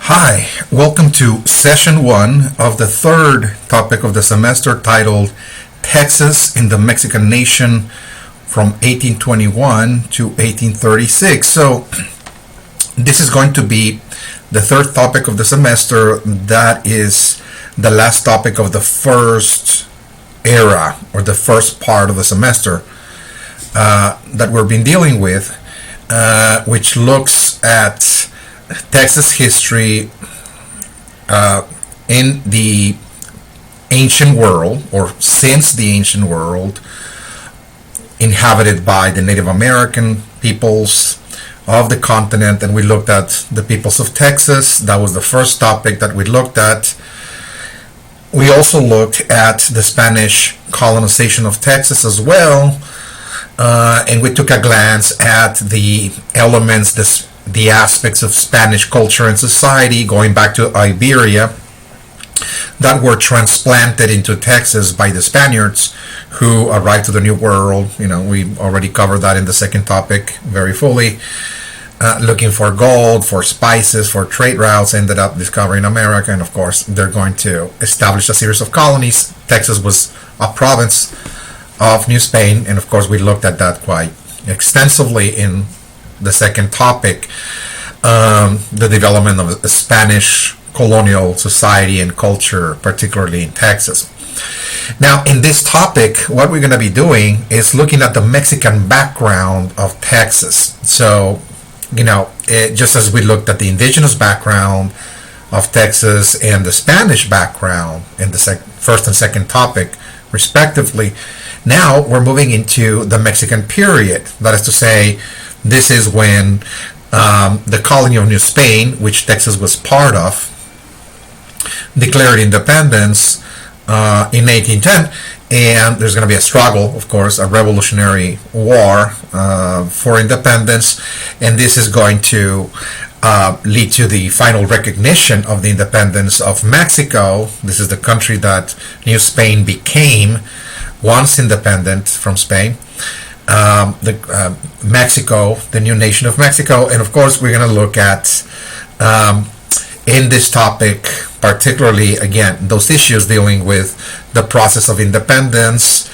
Hi, welcome to session one of the third topic of the semester titled Texas in the Mexican Nation from 1821 to 1836. So, this is going to be the third topic of the semester. That is the last topic of the first era or the first part of the semester that we've been dealing with, which looks at Texas history in the ancient world, or since the ancient world, inhabited by the Native American peoples of the continent. And we looked at the peoples of Texas. That was the first topic that we looked at. We also looked at the Spanish colonization of Texas as well, and we took a glance at the elements, the aspects of Spanish culture and society going back to Iberia that were transplanted into Texas by the Spaniards who arrived to the New World. We already covered that in the second topic very fully. Looking for gold, for spices, for trade routes, ended up discovering America, and of course they're going to establish a series of colonies. Texas was a province of New Spain, and of course we looked at that quite extensively in the second topic, the development of the Spanish colonial society and culture, particularly in Texas. Now, in this topic, what we're going to be doing is looking at the Mexican background of Texas. So, just as we looked at the indigenous background of Texas and the Spanish background in the first and second topic, respectively, now we're moving into the Mexican period. That is to say, this is when the colony of New Spain, which Texas was part of, declared independence in 1810, and there's going to be a struggle, of course, a revolutionary war for independence, and this is going to lead to the final recognition of the independence of Mexico. This is the country that New Spain became once independent from Spain. Mexico, the new nation of Mexico, and of course we're going to look at in this topic particularly, again, those issues dealing with the process of independence,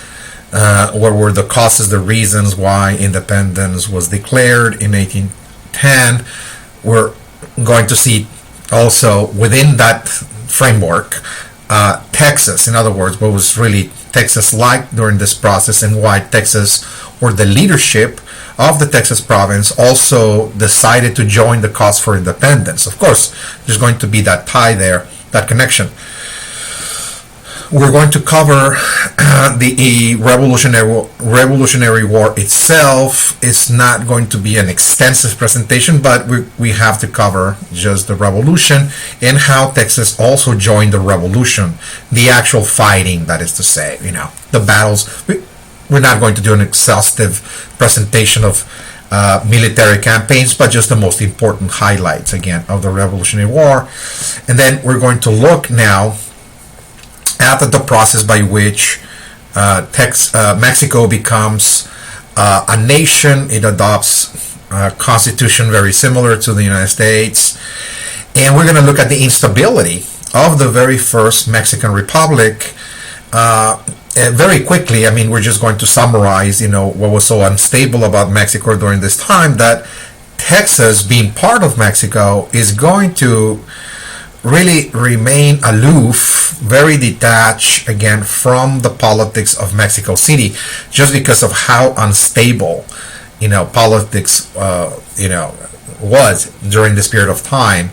what were the causes, the reasons why independence was declared in 1810. We're going to see also within that framework Texas, in other words, what was really Texas like during this process, and why Texas, or the leadership of the Texas province, also decided to join the cause for independence. Of course, there's going to be that tie there, that connection. We're going to cover the Revolutionary War itself. It's not going to be an extensive presentation, but we have to cover just the revolution and how Texas also joined the revolution, the actual fighting, that is to say, the battles. We're not going to do an exhaustive presentation of military campaigns, but just the most important highlights, again, of the Revolutionary War. And then we're going to look now at the process by which Mexico becomes a nation. It adopts a constitution very similar to the United States. And we're going to look at the instability of the very first Mexican Republic very quickly. We're just going to summarize, what was so unstable about Mexico during this time, that Texas, being part of Mexico, is going to really remain aloof, very detached, again, from the politics of Mexico City, just because of how unstable, politics, was during this period of time.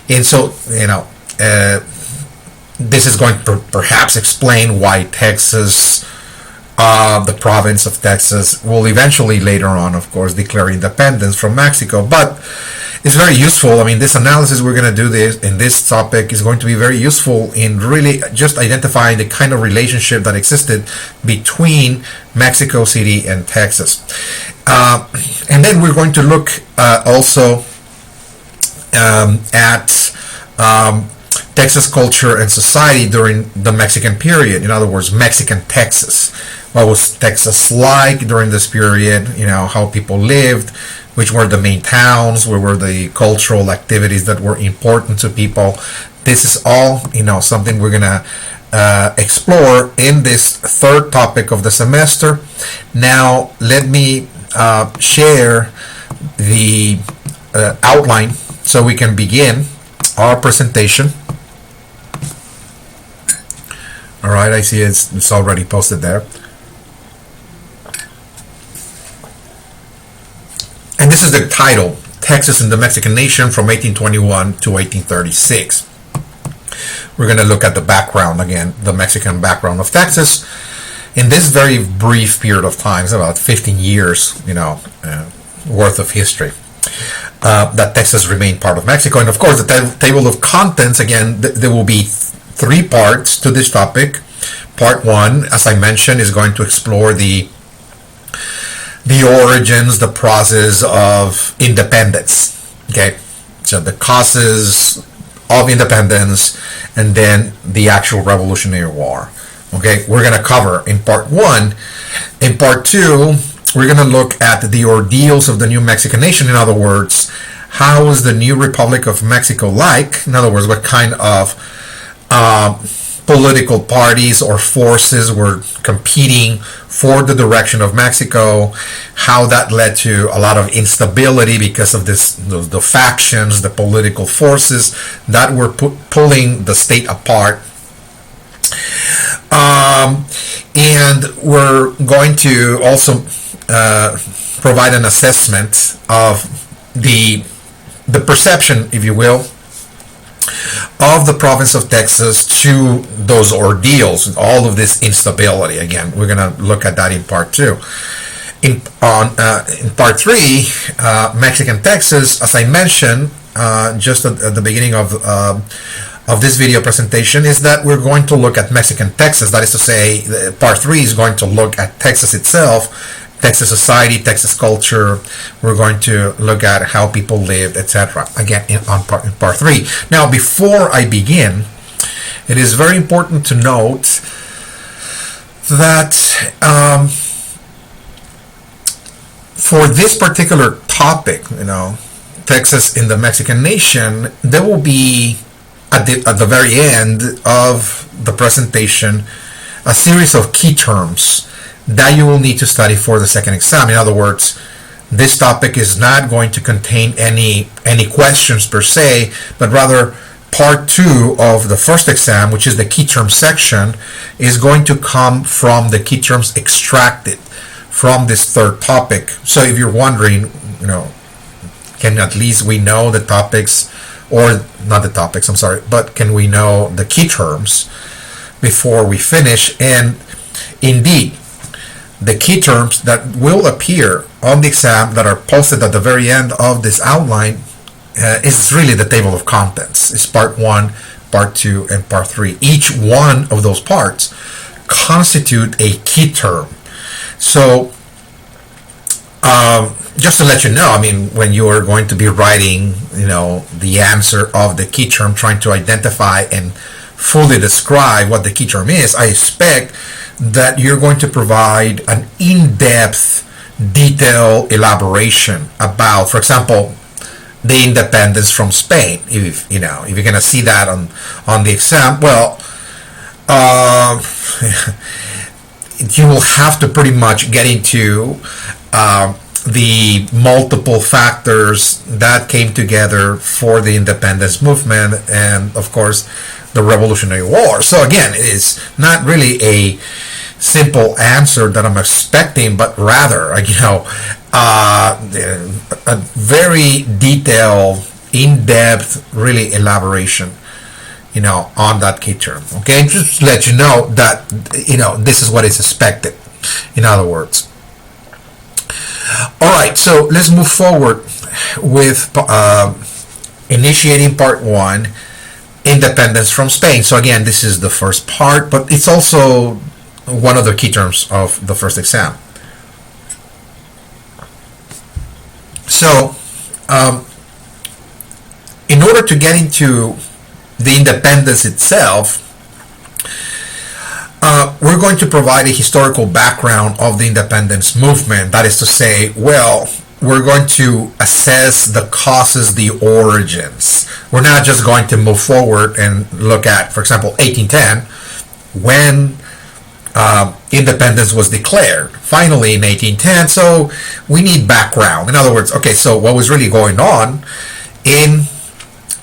And so, this is going to perhaps explain why Texas, the province of Texas, will eventually later on, of course, declare independence from Mexico. But it's very useful. This analysis we're going to do in this topic is going to be very useful in really just identifying the kind of relationship that existed between Mexico City and Texas. And then we're going to look also at Texas culture and society during the Mexican period. In other words, Mexican Texas. What was Texas like during this period? How people lived, which were the main towns, where were the cultural activities that were important to people. This is all, something we're gonna explore in this third topic of the semester. Now, let me share the outline so we can begin our presentation. All right, I see it's already posted there. And this is the title, Texas and the Mexican Nation from 1821 to 1836. We're going to look at the background again, the Mexican background of Texas. In this very brief period of time, it's about 15 years, worth of history, that Texas remained part of Mexico. And of course, the table of contents, again, there will be 3 parts to this topic. Part 1, as I mentioned, is going to explore the origins, the process of independence. Okay, so the causes of independence, and then the actual Revolutionary War. Okay, we're going to cover in part 1. In part 2, we're going to look at the ordeals of the new Mexican nation. In other words, how is the new Republic of Mexico like? In other words, what kind of political parties or forces were competing for the direction of Mexico, how that led to a lot of instability because of the factions, the political forces that were pulling the state apart. And we're going to also provide an assessment of the perception, if you will, of the province of Texas to those ordeals, all of this instability. Again, we're going to look at that in part 2. In part 3, Mexican Texas, as I mentioned just at the beginning of this video presentation, is that we're going to look at Mexican Texas. That is to say, part 3 is going to look at Texas itself, Texas society, Texas culture. We're going to look at how people lived, etc. Again, in part 3. Now, before I begin, it is very important to note that for this particular topic, Texas in the Mexican nation, there will be at the very end of the presentation a series of key terms that you will need to study for the second exam. In other words, this topic is not going to contain any questions per se, but rather part 2 of the first exam, which is the key term section, is going to come from the key terms extracted from this third topic. So if you're wondering, can at least we know the topics, or not the topics, I'm sorry, but can we know the key terms before we finish? And indeed, the key terms that will appear on the exam that are posted at the very end of this outline is really the table of contents. It's part 1, part 2, and part 3. Each one of those parts constitute a key term. So just to let you know, when you are going to be writing, the answer of the key term, trying to identify and fully describe what the key term is, I expect that you're going to provide an in-depth, detailed elaboration about, for example, the independence from Spain. If you're going to see that on the exam, well, you will have to pretty much get into the multiple factors that came together for the independence movement and, of course, the Revolutionary War. So again, it's not really a simple answer that I'm expecting, but rather, a very detailed, in-depth, really elaboration, on that key term. Okay, just to let you know that, this is what is expected, in other words. All right, so let's move forward with initiating part 1, independence from Spain. So again, this is the first part, but it's also one of the key terms of the first exam. So, in order to get into the independence itself, we're going to provide a historical background of the independence movement. That is to say, well, we're going to assess the causes, the origins. We're not just going to move forward and look at, for example, 1810, when independence was declared finally in 1810. So we need background. In other words, okay, so what was really going on in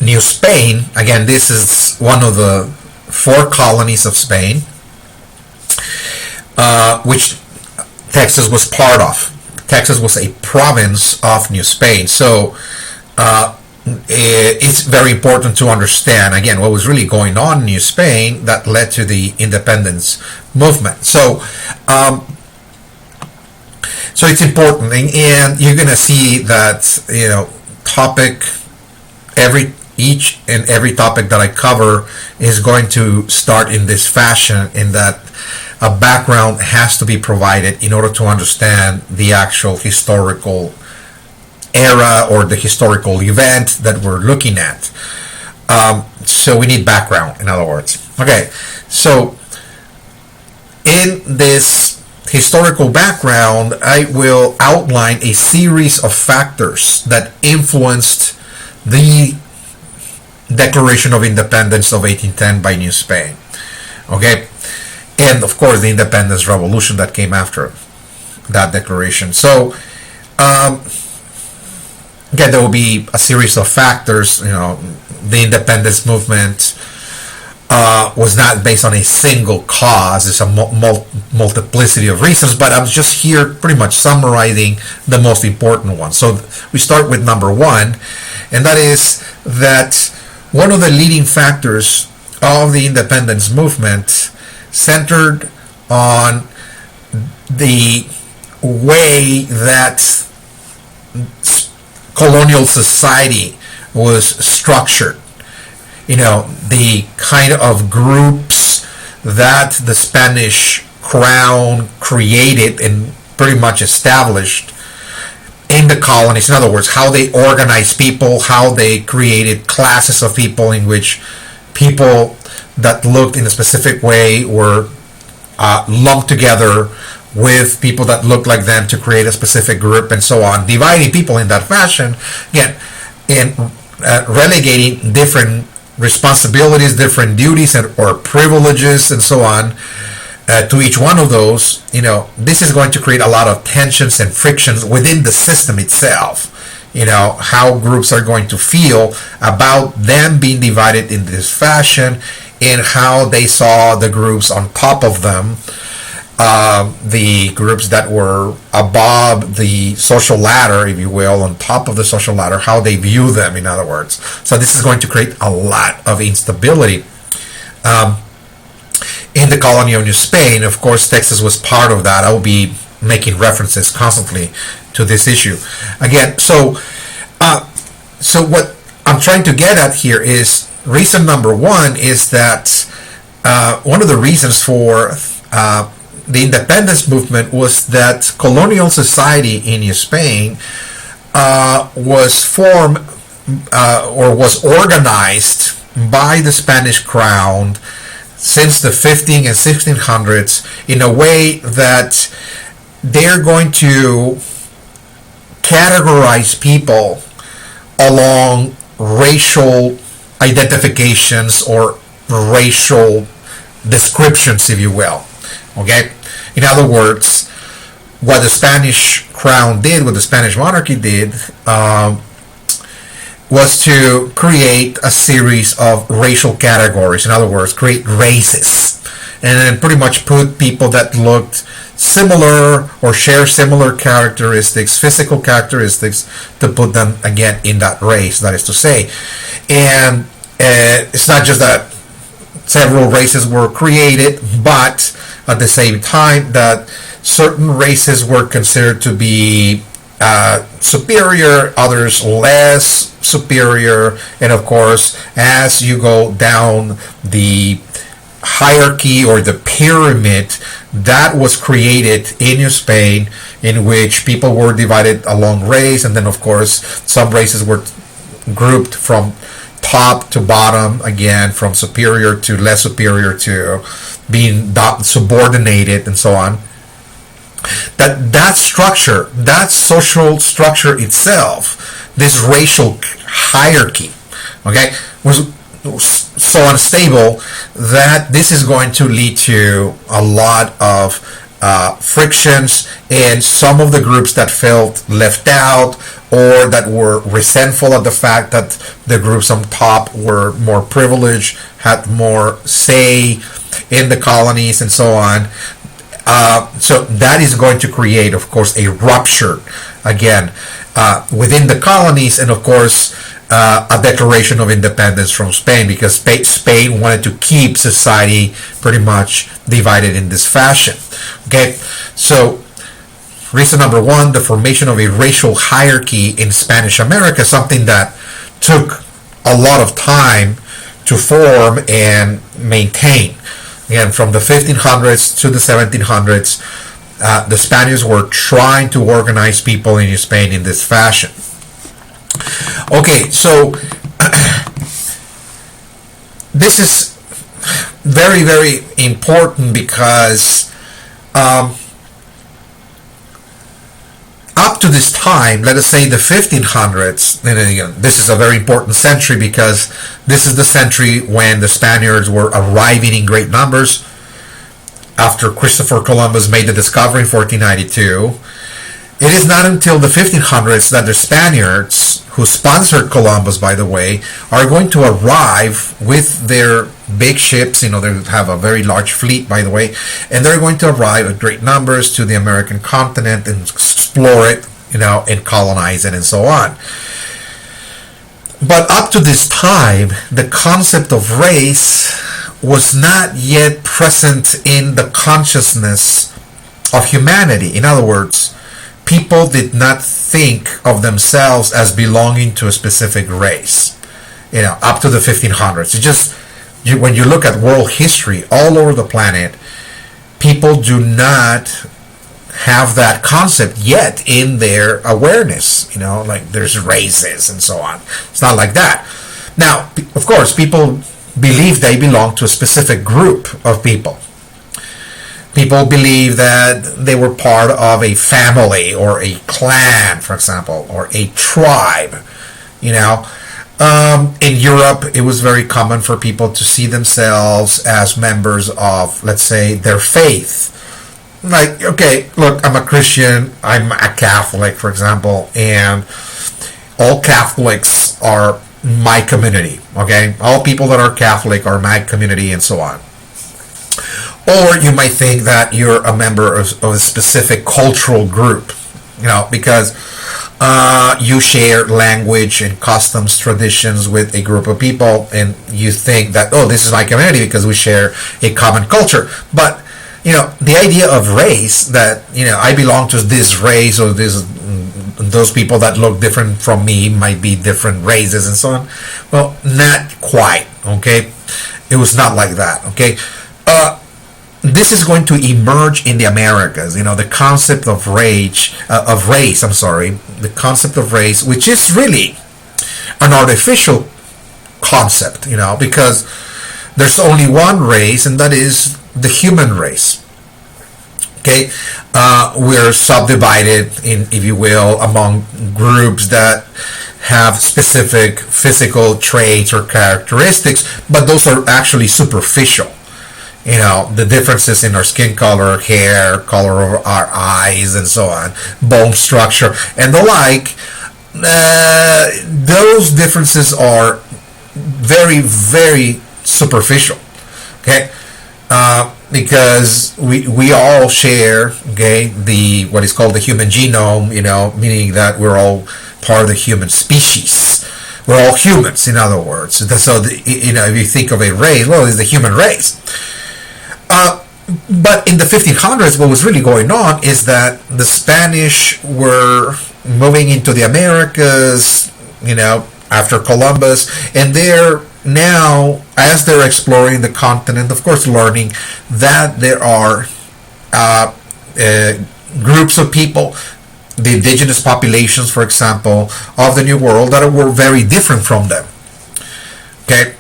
New Spain? Again, this is one of the 4 colonies of Spain, which Texas was part of. Texas was a province of New Spain. So it's very important to understand, again, what was really going on in New Spain that led to the independence movement. So so it's important, and you're going to see that, each and every topic that I cover is going to start in this fashion, in that a background has to be provided in order to understand the actual historical era or the historical event that we're looking at. So we need background, in other words. Okay, so in this historical background, I will outline a series of factors that influenced the Declaration of Independence of 1810 by New Spain. Okay, and of course the Independence Revolution that came after that declaration. So again, there will be a series of factors. The independence movement was not based on a single cause. It's a multiplicity of reasons, but I'm just here pretty much summarizing the most important ones. So we start with number 1, and that is that one of the leading factors of the independence movement centered on the way that colonial society was structured. The kind of groups that the Spanish crown created and pretty much established in the colonies. In other words, how they organized people, how they created classes of people in which people that looked in a specific way were lumped together with people that looked like them to create a specific group, and so on, dividing people in that fashion, again, and relegating different responsibilities, different duties, or privileges, and so on, to each one of those. This is going to create a lot of tensions and frictions within the system itself. How groups are going to feel about them being divided in this fashion, and how they saw the groups on top of them, the groups that were above the social ladder, if you will, on top of the social ladder, how they view them, in other words. So this is going to create a lot of instability in the colony of New Spain. Of course, Texas was part of that. I will be making references constantly to this issue. Again, so what I'm trying to get at here is reason number 1 is that one of the reasons for the independence movement was that colonial society in New Spain was formed or was organized by the Spanish crown since the 15 and 1600s in a way that they're going to categorize people along racial identifications or racial descriptions, if you will. Okay? In other words, what the Spanish crown did, what the Spanish monarchy did, was to create a series of racial categories. In other words, create races. And then pretty much put people that looked similar or share similar characteristics, physical characteristics, to put them again in that race, that is to say. And it's not just that several races were created, but at the same time that certain races were considered to be superior, others less superior, and of course, as you go down the hierarchy or the pyramid that was created in New Spain, in which people were divided along race, and then of course some races were grouped from top to bottom, again from superior to less superior to being subordinated and so on. That structure, that social structure itself, this racial hierarchy, okay, was so unstable that this is going to lead to a lot of frictions, and some of the groups that felt left out or that were resentful of the fact that the groups on top were more privileged, had more say in the colonies and so on. So that is going to create, of course, a rupture again within the colonies, and of course a declaration of independence from Spain, because Spain wanted to keep society pretty much divided in this fashion. Okay, so reason number one, the formation of a racial hierarchy in Spanish America, something that took a lot of time to form and maintain. Again, from the 1500s to the 1700s, the Spaniards were trying to organize people in Spain in this fashion. Okay, so this is very, very important because up to this time, let us say the 1500s, and again, this is a very important century because this is the century when the Spaniards were arriving in great numbers after Christopher Columbus made the discovery in 1492. It is not until the 1500s that the Spaniards, who sponsored Columbus, by the way, are going to arrive with their big ships. You know, they have a very large fleet, by the way, and they're going to arrive at great numbers to the American continent and explore it, you know, and colonize it and so on. But up to this time, the concept of race was not yet present in the consciousness of humanity. In other words, people did not think of themselves as belonging to a specific race, you know, up to the 1500s. It just, when you look at world history all over the planet, people do not have that concept yet in their awareness, you know, like there's races and so on. It's not like that. Now, of course, people believe they belong to a specific group of people. People believe that they were part of a family or a clan, for example, or a tribe. You know, in Europe, it was very common for people to see themselves as members of, let's say, their faith. Like, okay, look, I'm a Christian, I'm a Catholic, for example, and all Catholics are my community, okay? All people that are Catholic are my community, and so on. Or you might think that you're a member of a specific cultural group, you know, because you share language and customs, traditions with a group of people, and you think that, oh, this is my community because we share a common culture. But, you know, the idea of race, that, you know, I belong to this race, or those people that look different from me might be different races and so on. Well, not quite, okay? It was not like that, okay? This is going to emerge in the Americas, you know, the concept of race, the concept of race, which is really an artificial concept, you know, because there's only one race, and that is the human race. Okay, we're subdivided in, if you will, among groups that have specific physical traits or characteristics, but those are actually superficial. You know, the differences in our skin color, hair, color of our eyes, and so on, bone structure, and the like, those differences are very, very superficial, okay? Because we all share, okay, the what is called the human genome, you know, meaning that we're all part of the human species. We're all humans, in other words. So, you know, if you think of a race, well, it's the human race. But in the 1500s, what was really going on is that the Spanish were moving into the Americas, you know, after Columbus, and they're now, as they're exploring the continent, of course, learning that there are groups of people, the indigenous populations, for example, of the New World, that were very different from them. Okay?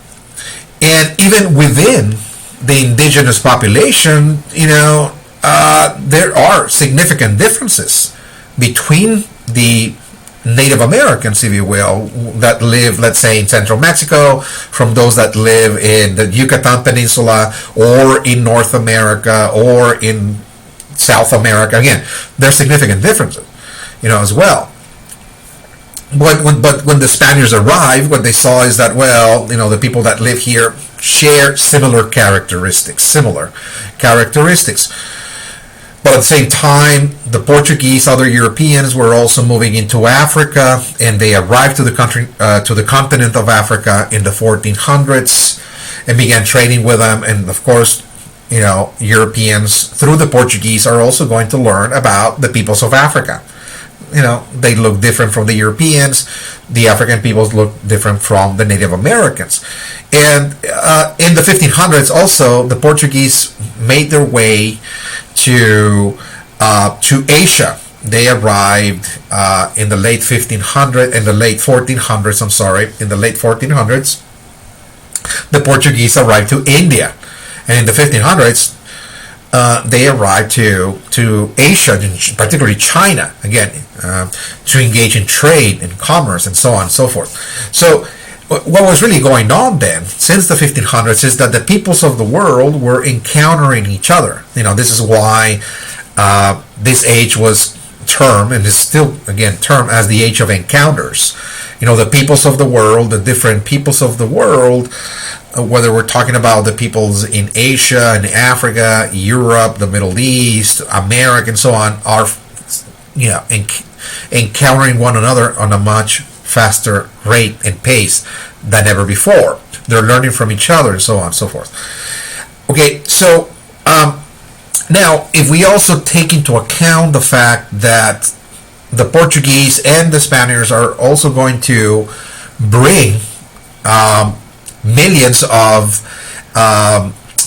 And even within the indigenous population, you know, there are significant differences between the Native Americans, if you will, that live, let's say, in central Mexico, from those that live in the Yucatan Peninsula, or in North America, or in South America. Again, there's significant differences, as well. But when the Spaniards arrived, what they saw is that, well, the people that live here share similar characteristics. But at the same time, the Portuguese, other Europeans, were also moving into Africa, and they arrived to the continent of Africa in the 1400s, and began trading with them. And of course, Europeans through the Portuguese are also going to learn about the peoples of Africa. They look different from the Europeans. The African peoples look different from the Native Americans. And in the 1500s, also, the Portuguese made their way to Asia. They arrived in the late 1400s. In the late 1400s, the Portuguese arrived to India, and in the 1500s, they arrived to Asia, particularly China, again, to engage in trade and commerce and so on and so forth. So what was really going on then, since the 1500s, is that the peoples of the world were encountering each other. This is why this age was termed, and is still, again, termed as the Age of Encounters. The peoples of the world, the different peoples of the world, whether we're talking about the peoples in Asia and Africa, Europe, the Middle East, America, and so on, are encountering one another on a much faster rate and pace than ever before. They're learning from each other, and so on and so forth. Okay, so now, if we also take into account the fact that the Portuguese and the Spaniards are also going to bring millions of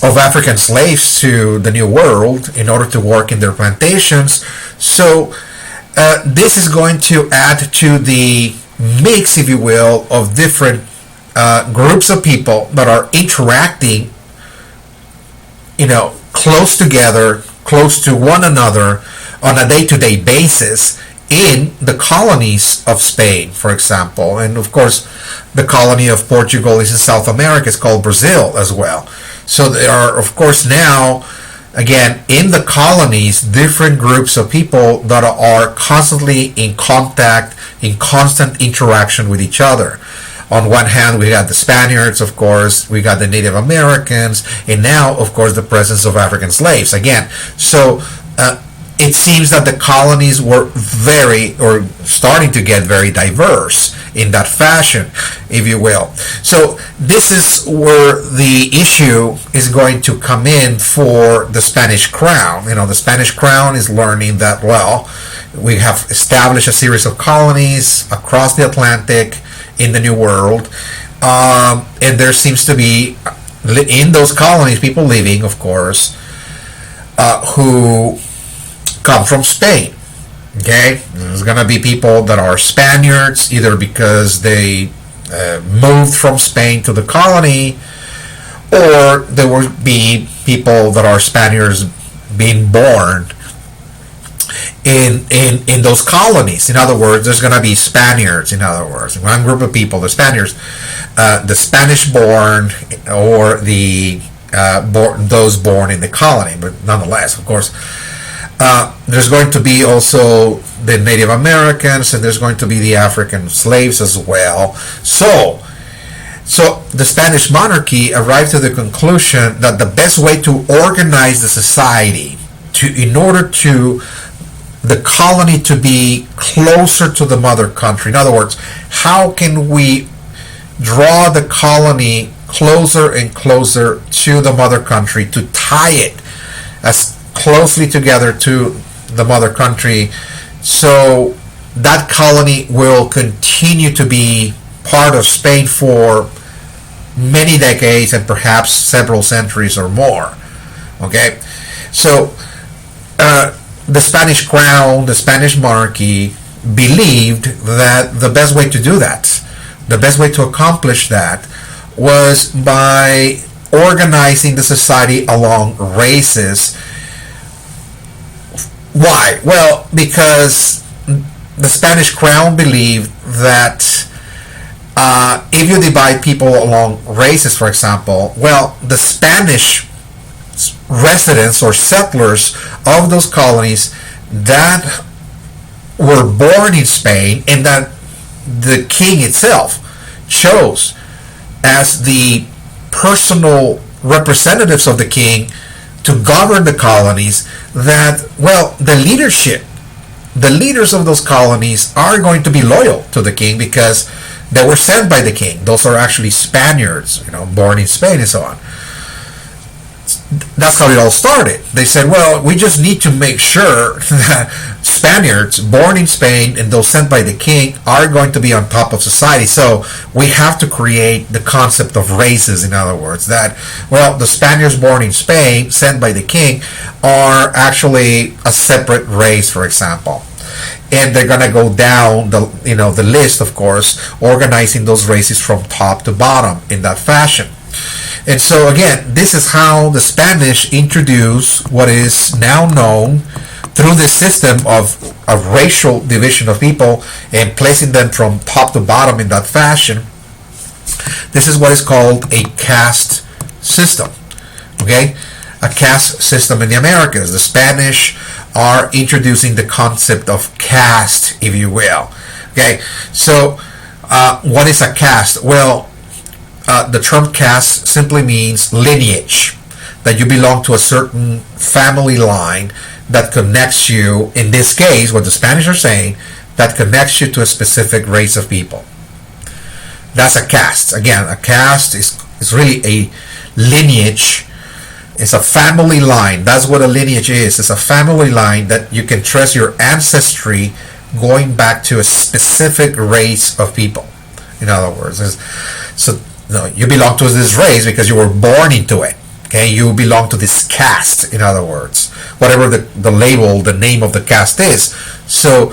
African slaves to the New World in order to work in their plantations. So this is going to add to the mix, if you will, of different groups of people that are interacting, close together, close to one another on a day-to-day basis in the colonies of Spain, for example. And of course, the colony of Portugal is in South America. It's called Brazil as well. So there are, of course, now, again, in the colonies, different groups of people that are constantly in contact, in constant interaction with each other. On one hand, we got the Spaniards, of course, we got the Native Americans, and now, of course, the presence of African slaves. Again, so it seems that the colonies were starting to get very diverse in that fashion, if you will. So this is where the issue is going to come in for the Spanish crown. The Spanish crown is learning that, well, we have established a series of colonies across the Atlantic in the New World, and there seems to be, in those colonies, people living, of course, who come from Spain. Okay, there's gonna be people that are Spaniards, either because they moved from Spain to the colony, or there will be people that are Spaniards being born in those colonies. In other words, there's gonna be Spaniards. In other words, one group of people, the Spaniards, the Spanish-born, or the those born in the colony. But nonetheless, of course, there's going to be also the Native Americans, and there's going to be the African slaves as well. So the Spanish monarchy arrived to the conclusion that the best way to organize the society, in order to the colony to be closer to the mother country. In other words, how can we draw the colony closer and closer to the mother country, to tie it as closely together to the mother country, so that colony will continue to be part of Spain for many decades and perhaps several centuries or more. Okay, so the Spanish crown, the Spanish monarchy, believed that the best way to do that, the best way to accomplish that, was by organizing the society along races, Why? Well, because the Spanish crown believed that if you divide people along races, for example, well, the Spanish residents or settlers of those colonies that were born in Spain and that the king itself chose as the personal representatives of the king to govern the colonies, that, well, the leaders of those colonies are going to be loyal to the king because they were sent by the king. Those are actually Spaniards, born in Spain and so on. That's how it all started. They said, well, we just need to make sure that Spaniards born in Spain and those sent by the king are going to be on top of society. So we have to create the concept of races, in other words, that, well, the Spaniards born in Spain, sent by the king, are actually a separate race, for example. And they're going to go down the list, of course, organizing those races from top to bottom in that fashion. And so again, this is how the Spanish introduced what is now known through this system of a racial division of people and placing them from top to bottom in that fashion. This is what is called a caste system. Okay? A caste system in the Americas. The Spanish are introducing the concept of caste, if you will. Okay? So, what is a caste? Well, the term caste simply means lineage, that you belong to a certain family line that connects you, in this case, what the Spanish are saying, that connects you to a specific race of people. That's a caste. Again, a caste is really a lineage. It's a family line. That's what a lineage is. It's a family line that you can trace your ancestry going back to a specific race of people. In other words, so you belong to this race because you were born into it. Okay, you belong to this caste. In other words, whatever the label, the name of the caste is. So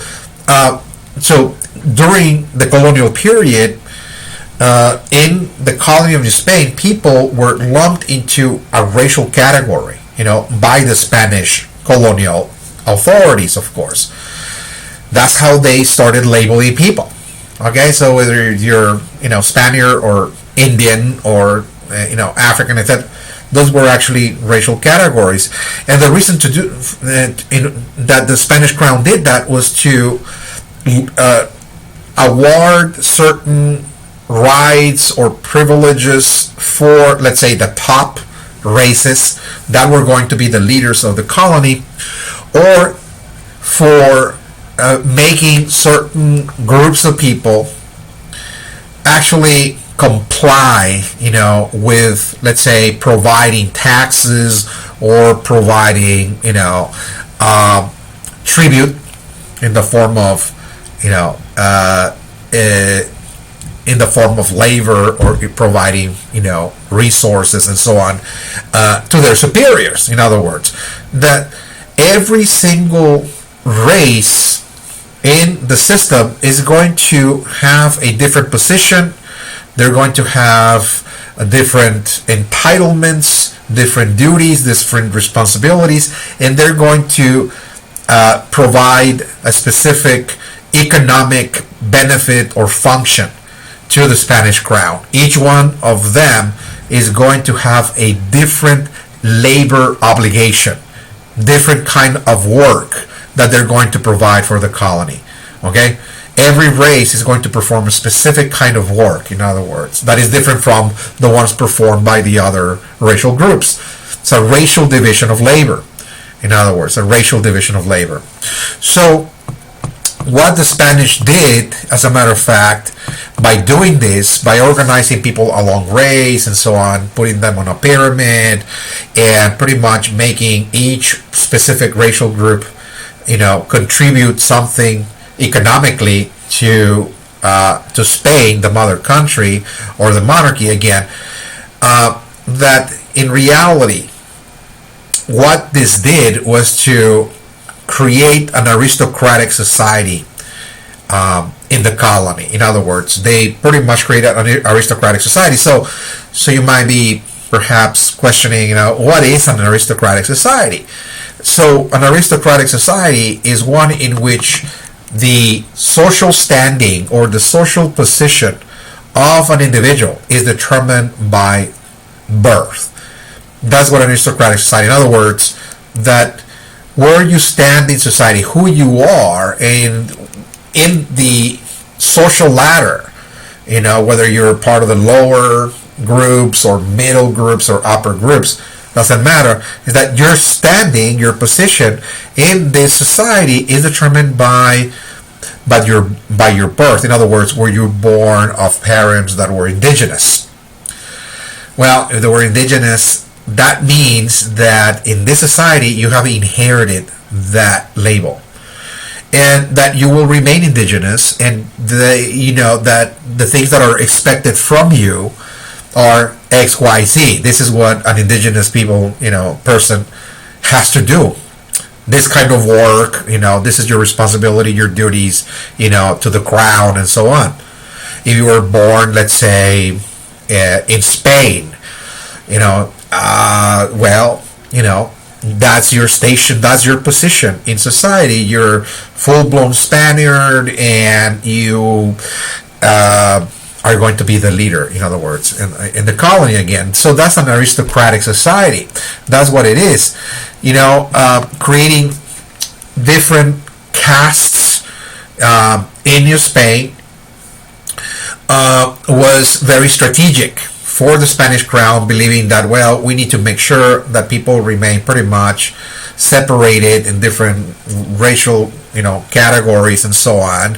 during the colonial period, in the colony of New Spain, people were lumped into a racial category, by the Spanish colonial authorities, of course. That's how they started labeling people. Okay, so whether you're, Spaniard or Indian or, African, etc., those were actually racial categories. And the reason to do that the Spanish crown did that was to award certain rights or privileges for, let's say, the top races that were going to be the leaders of the colony, or for making certain groups of people actually comply, with, let's say, providing taxes or providing, tribute in the form of, in the form of labor, or providing, resources and so on, to their superiors. In other words, that every single race in the system is going to have a different position. They're going to have different entitlements, different duties, different responsibilities, and they're going to provide a specific economic benefit or function to the Spanish crown. Each one of them is going to have a different labor obligation, different kind of work that they're going to provide for the colony. Okay? Every race is going to perform a specific kind of work, in other words, that is different from the ones performed by the other racial groups. It's a racial division of labor. In other words, a racial division of labor. So, what the Spanish did, as a matter of fact, by doing this, by organizing people along race and so on, putting them on a pyramid, and pretty much making each specific racial group, contribute something economically to Spain, the mother country, or the monarchy again, that in reality, what this did was to create an aristocratic society in the colony. In other words, they pretty much created an aristocratic society. So you might be perhaps questioning, what is an aristocratic society? So an aristocratic society is one in which the social standing or the social position of an individual is determined by birth. That's what an aristocratic society. In other words, that where you stand in society, who you are, and in the social ladder, whether you're part of the lower groups or middle groups or upper groups, doesn't matter, is that your standing, your position in this society is determined by your birth. In other words, were you born of parents that were indigenous? Well, if they were indigenous, that means that in this society you have inherited that label, and that you will remain indigenous, and that the things that are expected from you are XYZ. This is what an indigenous person has to do. This kind of work, this is your responsibility, your duties, to the crown, and so on. If you were born, let's say, in Spain, that's your station, that's your position in society. You're full-blown Spaniard, and you are going to be the leader, in other words, in the colony again. So that's an aristocratic society. That's what it is. Creating different castes in New Spain was very strategic for the Spanish crown, believing that, well, we need to make sure that people remain pretty much separated in different racial, categories and so on.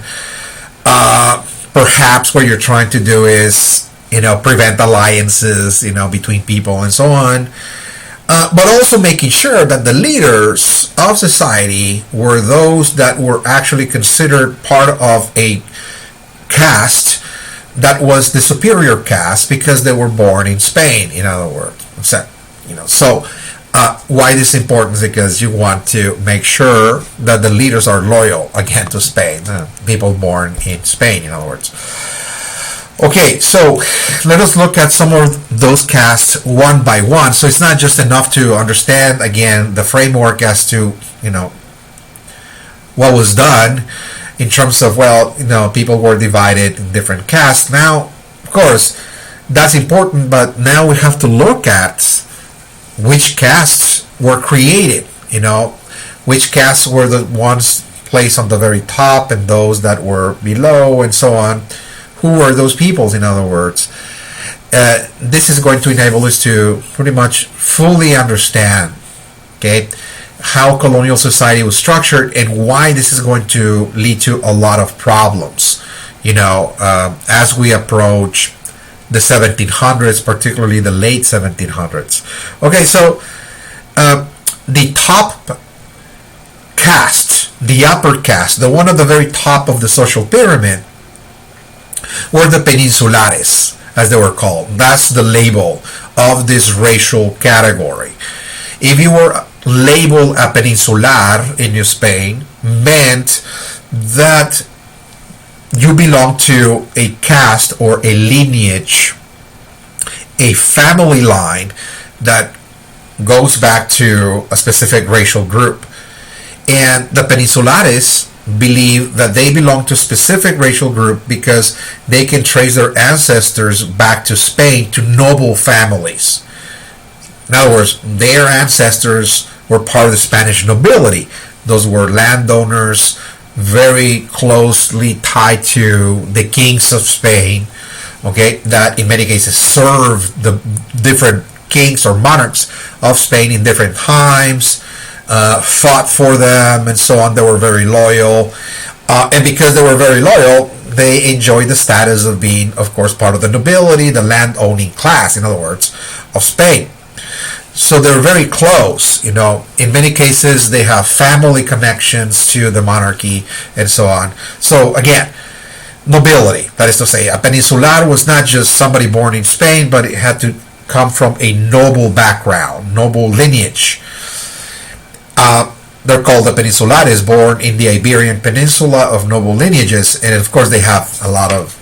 Perhaps what you're trying to do is, prevent alliances, between people and so on. But also making sure that the leaders of society were those that were actually considered part of a caste that was the superior caste because they were born in Spain, in other words. So why this is important is because you want to make sure that the leaders are loyal again to Spain, people born in Spain, in other words. Okay, so let us look at some of those castes one by one. So it's not just enough to understand again the framework as to what was done in terms of, people were divided in different castes. Now, of course, that's important, but now we have to look at which castes were created, which castes were the ones placed on the very top and those that were below and so on. Who were those peoples, in other words? This is going to enable us to pretty much fully understand, how colonial society was structured and why this is going to lead to a lot of problems, as we approach the 1700s, particularly the late 1700s. Okay, so the top caste, the upper caste, the one at the very top of the social pyramid, were the peninsulares, as they were called. That's the label of this racial category. If you were labeled a peninsular in New Spain, meant that you belong to a caste or a lineage, a family line that goes back to a specific racial group. And the peninsulares believe that they belong to a specific racial group because they can trace their ancestors back to Spain, to noble families. In other words, their ancestors were part of the Spanish nobility. Those were landowners, very closely tied to the kings of Spain, that in many cases served the different kings or monarchs of Spain in different times, fought for them and so on. They were very loyal, and because they were very loyal, they enjoyed the status of being, of course, part of the nobility, the land-owning class, in other words, of Spain. So they're very close, In many cases, they have family connections to the monarchy and so on. So again, nobility, that is to say, a peninsular was not just somebody born in Spain, but it had to come from a noble background, noble lineage. They're called the peninsulares, born in the Iberian Peninsula of noble lineages, and of course they have a lot of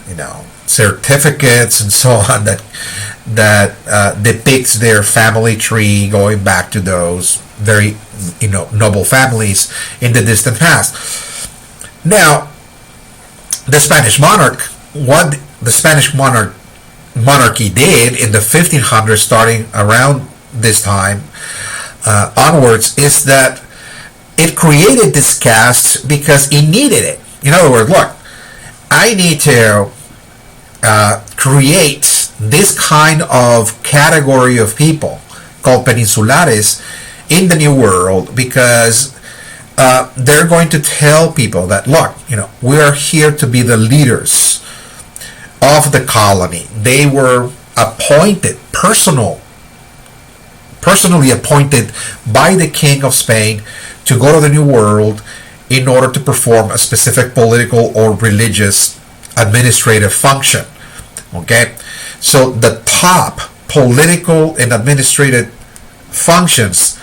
certificates and so on that depicts their family tree going back to those very, noble families in the distant past. Now, the Spanish monarch, what the Spanish monarchy did in the 1500s, starting around this time onwards, is that it created this caste because it needed it. In other words, look, I need to create this kind of category of people called peninsulares in the New World, because they're going to tell people that, look, we are here to be the leaders of the colony. They were appointed, personally appointed by the King of Spain to go to the New World in order to perform a specific political or religious administrative function. Okay? So the top political and administrative functions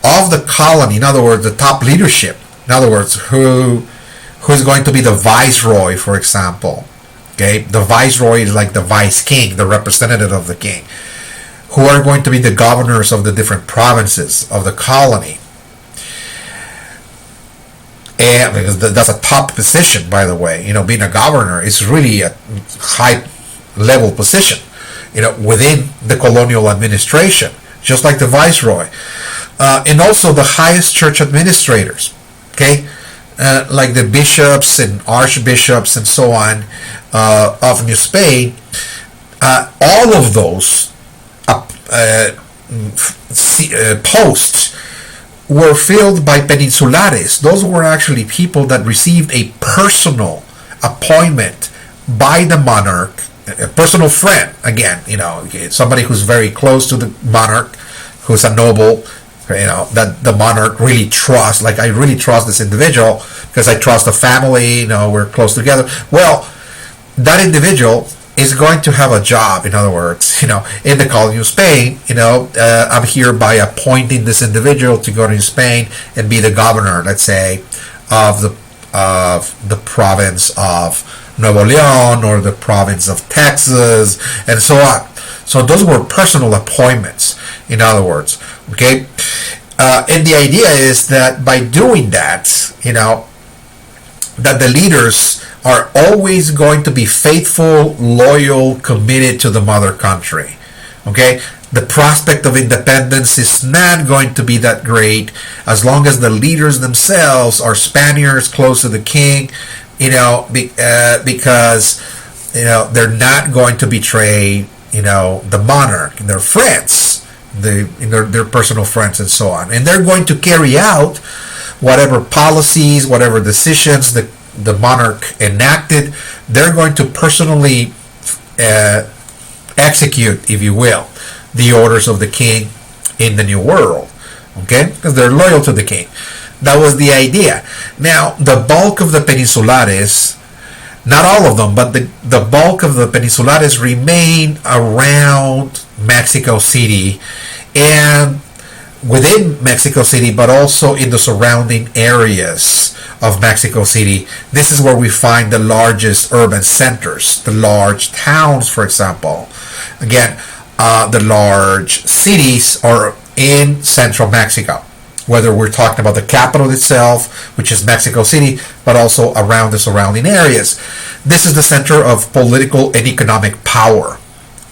of the colony, in other words, the top leadership, in other words, who's going to be the viceroy, for example. Okay? The viceroy is like the vice king, the representative of the king, who are going to be the governors of the different provinces of the colony. And because that's a top position, by the way, being a governor is really a high level position, within the colonial administration, just like the viceroy. And also the highest church administrators, okay, like the bishops and archbishops and so on of New Spain. All of those posts were filled by peninsulares. Those were actually people that received a personal appointment by the monarch, a personal friend, again, somebody who's very close to the monarch, who's a noble, that the monarch really trusts. Like, I really trust this individual because I trust the family, we're close together. Well, that individual is going to have a job, in other words, in the colony of Spain. I'm here by appointing this individual to go to Spain and be the governor, let's say, of the province of Nuevo León or the province of Texas, and so on. So those were personal appointments, in other words. Okay? And the idea is that by doing that, that the leaders are always going to be faithful, loyal, committed to the mother country. Okay? The prospect of independence is not going to be that great as long as the leaders themselves are Spaniards close to the king, because they're not going to betray the monarch and their friends, their personal friends, and so on. And they're going to carry out whatever policies, whatever decisions the monarch enacted. They're going to personally execute, if you will, the orders of the king in the New World. Okay? Because they're loyal to the king. That was the idea. Now, the bulk of the peninsulares, not all of them, but the bulk of the peninsulares remain around Mexico City and within Mexico City, but also in the surrounding areas of Mexico City. This is where we find the largest urban centers, the large towns, for example. Again, the large cities are in central Mexico, whether we're talking about the capital itself, which is Mexico City, but also around the surrounding areas. This is the center of political and economic power,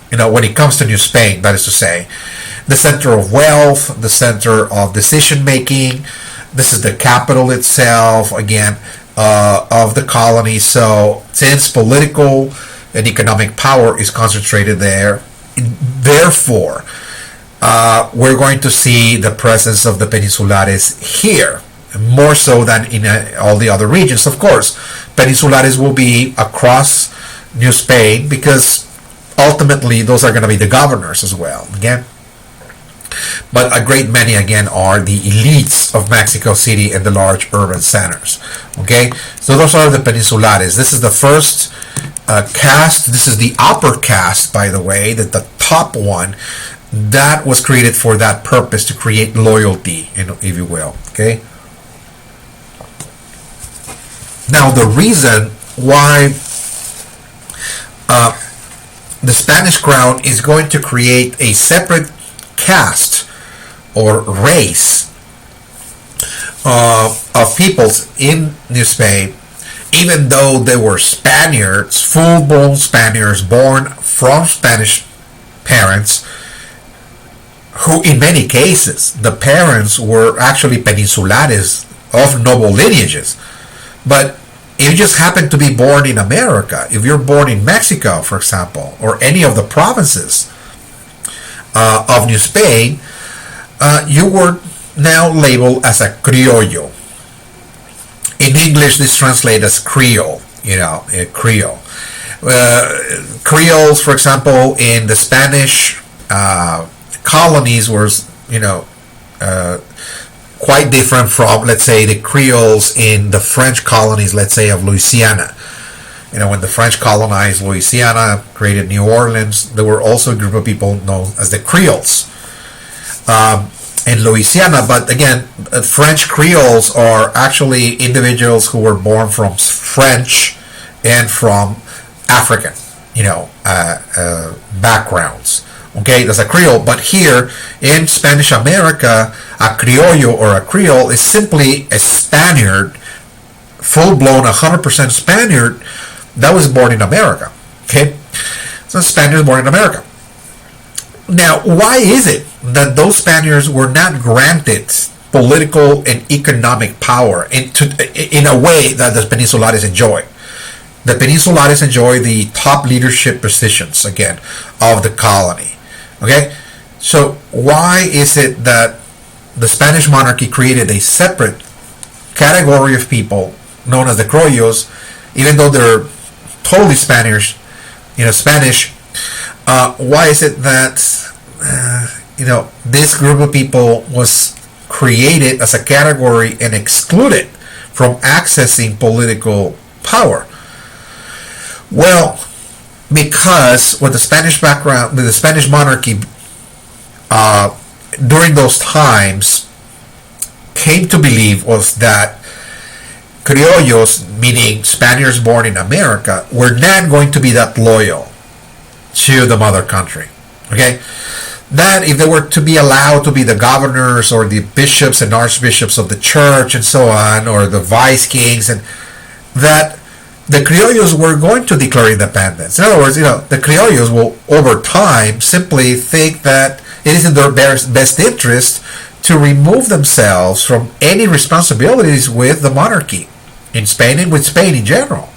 when it comes to New Spain, that is to say. The center of wealth, the center of decision making. This is the capital itself, again, of the colony. So since political and economic power is concentrated there, therefore, we're going to see the presence of the peninsulares here, more so than in all the other regions. Of course, peninsulares will be across New Spain because ultimately those are going to be the governors as well, again. But a great many, again, are the elites of Mexico City and the large urban centers. Okay? So those are the peninsulares. This is the first caste. This is the upper caste, by the way, that the top one that was created for that purpose, to create loyalty, if you will. Okay? Now, the reason why the Spanish crown is going to create a separate caste or race of peoples in New Spain, even though they were Spaniards, full-blown Spaniards born from Spanish parents, who in many cases the parents were actually peninsulares of noble lineages. But if you just happen to be born in America, if you're born in Mexico, for example, or any of the provinces of New Spain, you were now labeled as a criollo. In English, this translates as Creole, Creole. Creoles, for example, in the Spanish colonies were, quite different from, let's say, the Creoles in the French colonies, let's say, of Louisiana. When the French colonized Louisiana, created New Orleans, there were also a group of people known as the Creoles in Louisiana. But again, French Creoles are actually individuals who were born from French and from African, backgrounds. Okay, that's a Creole. But here in Spanish America, a criollo or a Creole is simply a Spaniard, full-blown 100% Spaniard that was born in America. Okay, so Spaniards born in America. Now, why is it that those Spaniards were not granted political and economic power in a way that the Peninsulares enjoy? The Peninsulares enjoy the top leadership positions, again, of the colony. Okay, so why is it that the Spanish monarchy created a separate category of people known as the criollos, even though they're totally Spanish? Why is it that this group of people was created as a category and excluded from accessing political power? Well, because what the Spanish background, with the Spanish monarchy, during those times, came to believe was that criollos, meaning Spaniards born in America, were not going to be that loyal to the mother country. Okay, that if they were to be allowed to be the governors or the bishops and archbishops of the church and so on, or the vice kings, and that the criollos were going to declare independence. In other words, the criollos will, over time, simply think that it is in their best interest to remove themselves from any responsibilities with the monarchy in Spain and with Spain in general.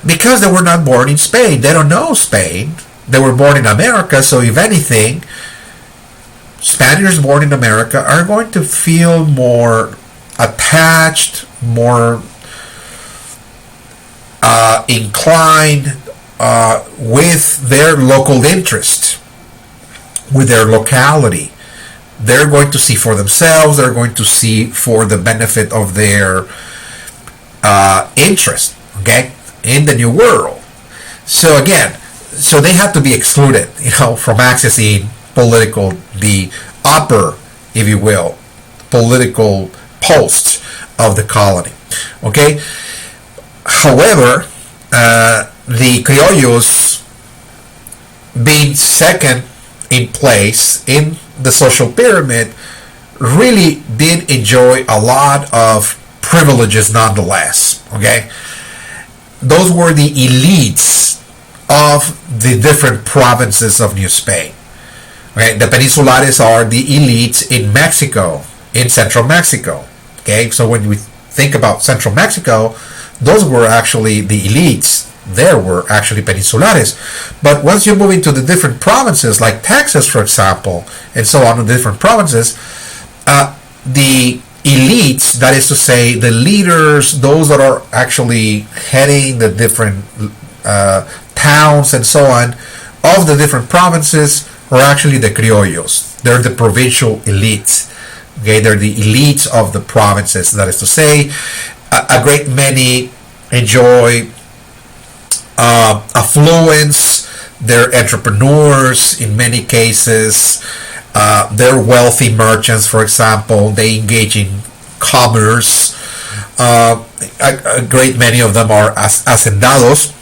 Because they were not born in Spain, they don't know Spain. They were born in America, so if anything, Spaniards born in America are going to feel more attached, more inclined with their local interest, with their locality. They're going to see for themselves. They're going to see for the benefit of their interest, okay, in the new world. So again, so they have to be excluded, from accessing the upper, if you will, political posts of the colony. Okay. However, the criollos, being second in place in the social pyramid, really did enjoy a lot of privileges nonetheless. Okay, those were the elites of the different provinces of New Spain. Okay, the Peninsulares are the elites in Mexico, in Central Mexico. Okay, so when we think about Central Mexico, those were actually the elites. There were actually Peninsulares. But once you move into the different provinces, like Texas, for example, and so on, in different provinces, the elites, that is to say, the leaders, those that are actually heading the different towns and so on, of the different provinces, are actually the criollos. They're the provincial elites. Okay, they're the elites of the provinces. That is to say, a great many enjoy affluence. They're entrepreneurs in many cases. They're wealthy merchants, for example. They engage in commerce. A great many of them are hacendados.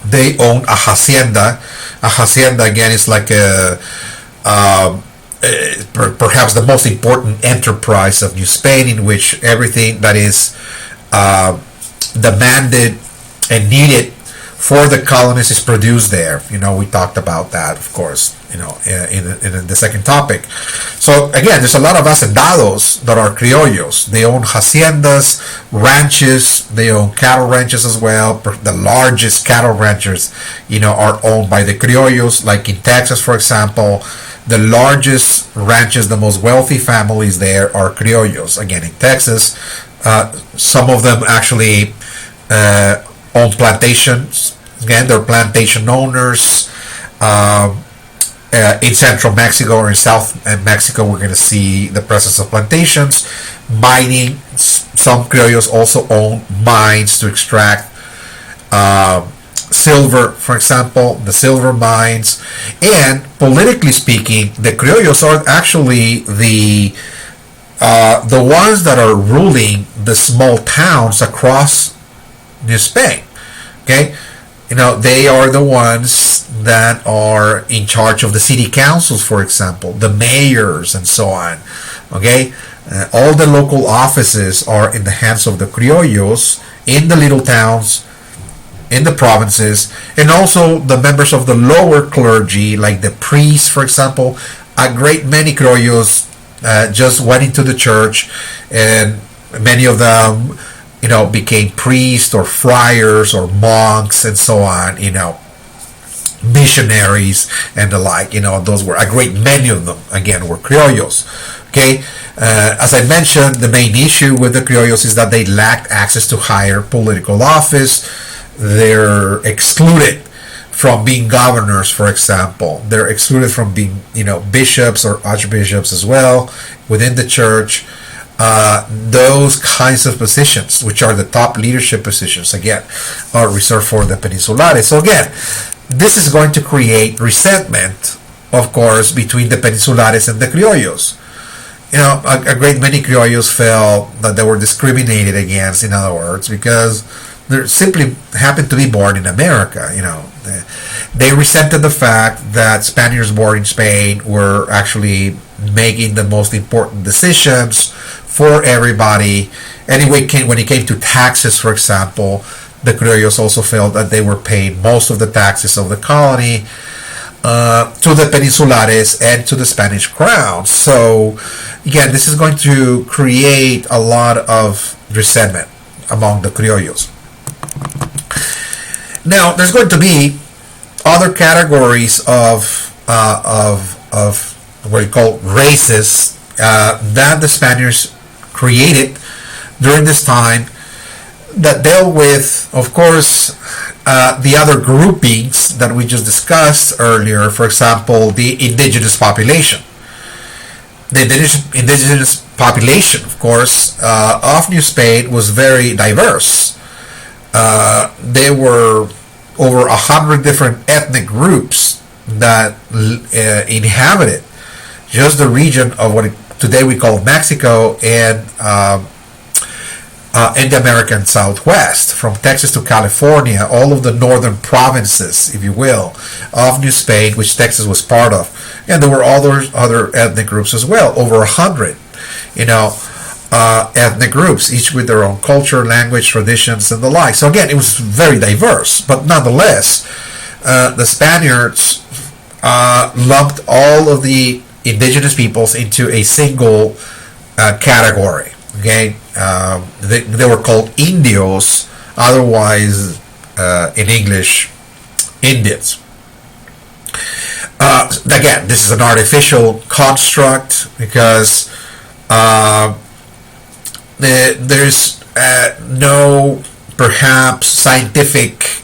They own a hacienda. A hacienda, again, is like perhaps the most important enterprise of New Spain, in which everything that is demanded and needed for the colonists is produced there. We talked about that, of course, in the second topic. So again, there's a lot of hacendados that are criollos. They own haciendas, ranches, they own cattle ranches as well. The largest cattle ranchers, are owned by the criollos, like in Texas, for example. The largest ranches, the most wealthy families there are criollos. Again, in Texas, some of them actually own plantations. Again, they're plantation owners. In central Mexico or in south Mexico, we're going to see the presence of plantations. Mining. Some criollos also own mines to extract silver, for example, the silver mines. And politically speaking, the criollos are actually the ones that are ruling the small towns across New Spain. Okay, they are the ones that are in charge of the city councils, for example, the mayors and so on. Okay, all the local offices are in the hands of the criollos in the little towns, in the provinces, and also the members of the lower clergy, like the priests, for example. A great many criollos just went into the church, and many of them became priests or friars or monks and so on, missionaries and the like. Those were a great many of them, again, were criollos. Okay, as I mentioned, the main issue with the criollos is that they lacked access to higher political office. They're excluded from being governors, for example. They're excluded from being, bishops or archbishops as well within the church. Those kinds of positions, which are the top leadership positions, again, are reserved for the Peninsulares. So again, this is going to create resentment, of course, between the Peninsulares and the criollos. A great many criollos felt that they were discriminated against, in other words, because they simply happened to be born in America. They resented the fact that Spaniards born in Spain were actually making the most important decisions for everybody. Anyway, when it came to taxes, for example, the criollos also felt that they were paying most of the taxes of the colony to the Peninsulares and to the Spanish crown. So again, this is going to create a lot of resentment among the criollos. Now, there's going to be other categories of what you call races that the Spaniards created during this time that dealt with, of course, the other groupings that we just discussed earlier. For example, the indigenous population. The indigenous population, of course, of New Spain was very diverse. There were over 100 different ethnic groups that inhabited just the region of what today we call Mexico and the American Southwest, from Texas to California, all of the northern provinces, if you will, of New Spain, which Texas was part of. And there were other ethnic groups as well, over 100, ethnic groups, each with their own culture, language, traditions, and the like. So again, it was very diverse, but nonetheless, the Spaniards lumped all of the indigenous peoples into a single category. Okay, they were called Indios, otherwise in English, Indians. Again, this is an artificial construct because there's no perhaps scientific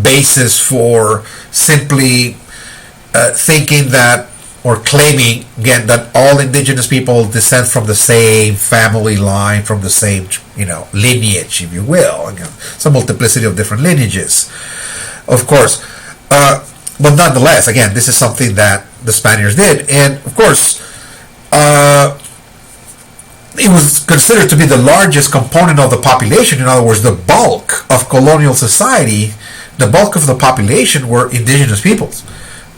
basis for simply thinking that, or claiming again, that all indigenous people descend from the same family line, from the same lineage, if you will. Again, it's a multiplicity of different lineages, of course. But nonetheless, again, this is something that the Spaniards did, and of course, it was considered to be the largest component of the population. In other words, the bulk of colonial society, the bulk of the population were indigenous peoples.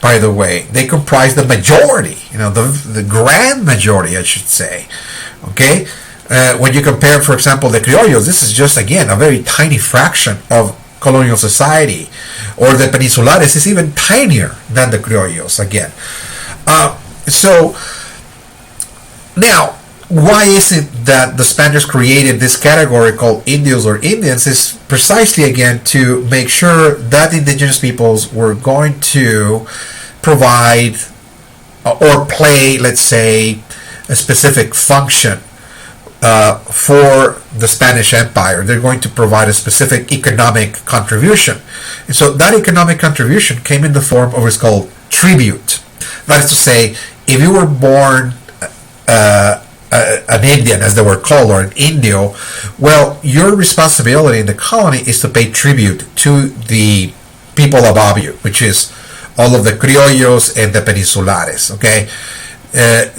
by the way. They comprise the majority, the grand majority, I should say. Okay? When you compare, for example, the criollos, this is just, again, a very tiny fraction of colonial society. Or the peninsulares is even tinier than the criollos, again. So, now, why is it that the Spaniards created this category called Indios or Indians? Is precisely, again, to make sure that indigenous peoples were going to provide or play, let's say, a specific function for the Spanish Empire. They're going to provide a specific economic contribution. And so that economic contribution came in the form of what's called tribute. That is to say, if you were born an Indian, as they were called, or an Indio, well, your responsibility in the colony is to pay tribute to the people above you, which is all of the criollos and the peninsulares, okay?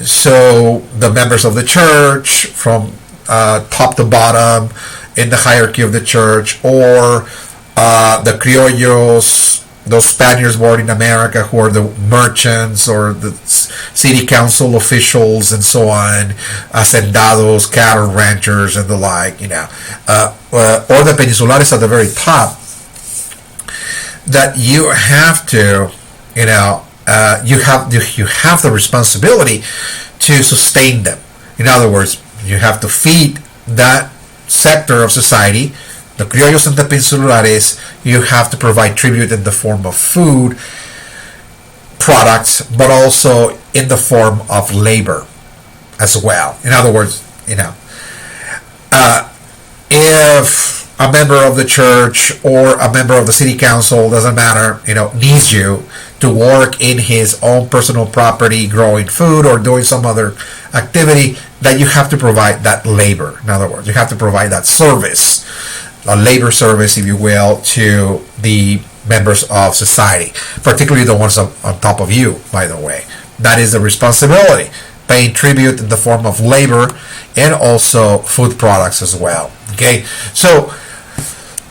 So the members of the church, from top to bottom in the hierarchy of the church, or the criollos, those Spaniards born in America who are the merchants or the city council officials and so on, hacendados, cattle ranchers and the like, or the peninsulares at the very top, that you have to, you have the responsibility to sustain them. In other words, you have to feed that sector of society, the criollos and the peninsulares. You have to provide tribute in the form of food products, but also in the form of labor as well. In other words, if a member of the church or a member of the city council, doesn't matter, needs you to work in his own personal property, growing food or doing some other activity, that you have to provide that labor. In other words, you have to provide that service, a labor service, if you will, to the members of society, particularly the ones on top of you, by the way. That is the responsibility, paying tribute in the form of labor and also food products as well. Okay, so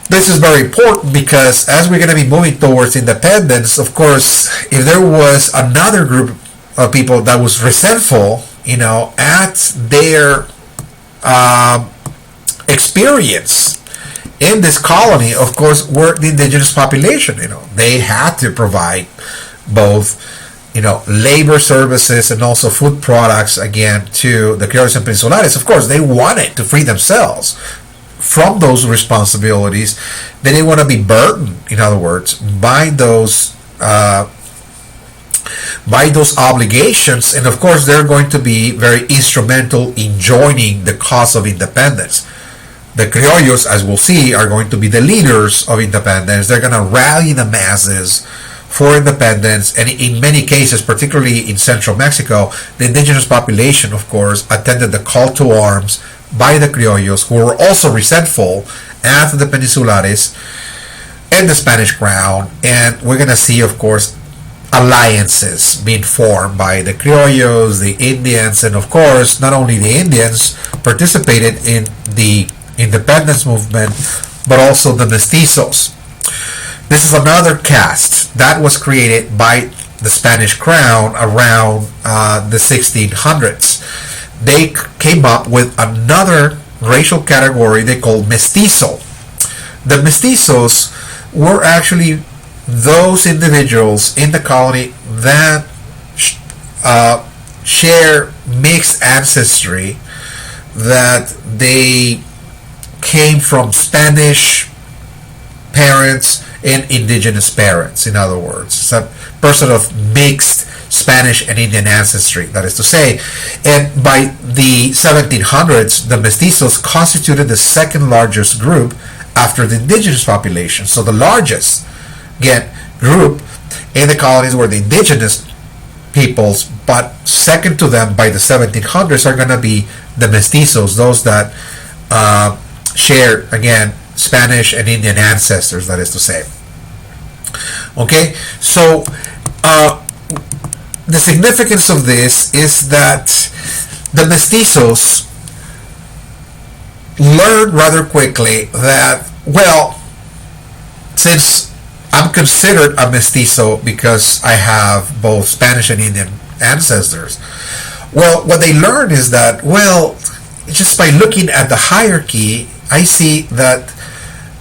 this is very important because as we're going to be moving towards independence, of course, if there was another group of people that was resentful, at their experience in this colony, of course, were the indigenous population. They had to provide both, labor services and also food products, again, to the criollos and peninsulares. Of course, they wanted to free themselves from those responsibilities. They didn't want to be burdened, in other words, by those obligations. And of course, they're going to be very instrumental in joining the cause of independence. The criollos, as we'll see, are going to be the leaders of independence. They're going to rally the masses for independence, and in many cases, particularly in central Mexico, the indigenous population, of course, attended the call to arms by the criollos, who were also resentful at the peninsulares and the Spanish crown. And we're going to see, of course, alliances being formed by the criollos, the Indians, and of course, not only the Indians participated in the independence movement, but also the mestizos. This is another caste that was created by the Spanish crown around the 1600s. They came up with another racial category they called mestizo. The mestizos were actually those individuals in the colony that share mixed ancestry, that they came from Spanish parents and indigenous parents. In other words, it's a person of mixed Spanish and Indian ancestry, that is to say. And by the 1700s, the mestizos constituted the second largest group after the indigenous population. So the largest, again, group in the colonies were the indigenous peoples, but second to them by the 1700s are going to be the mestizos, those that share, again, Spanish and Indian ancestors, that is to say. Okay, so the significance of this is that the mestizos learned rather quickly that, well, since I'm considered a mestizo because I have both Spanish and Indian ancestors. Well, what they learn is that, well, just by looking at the hierarchy, I see that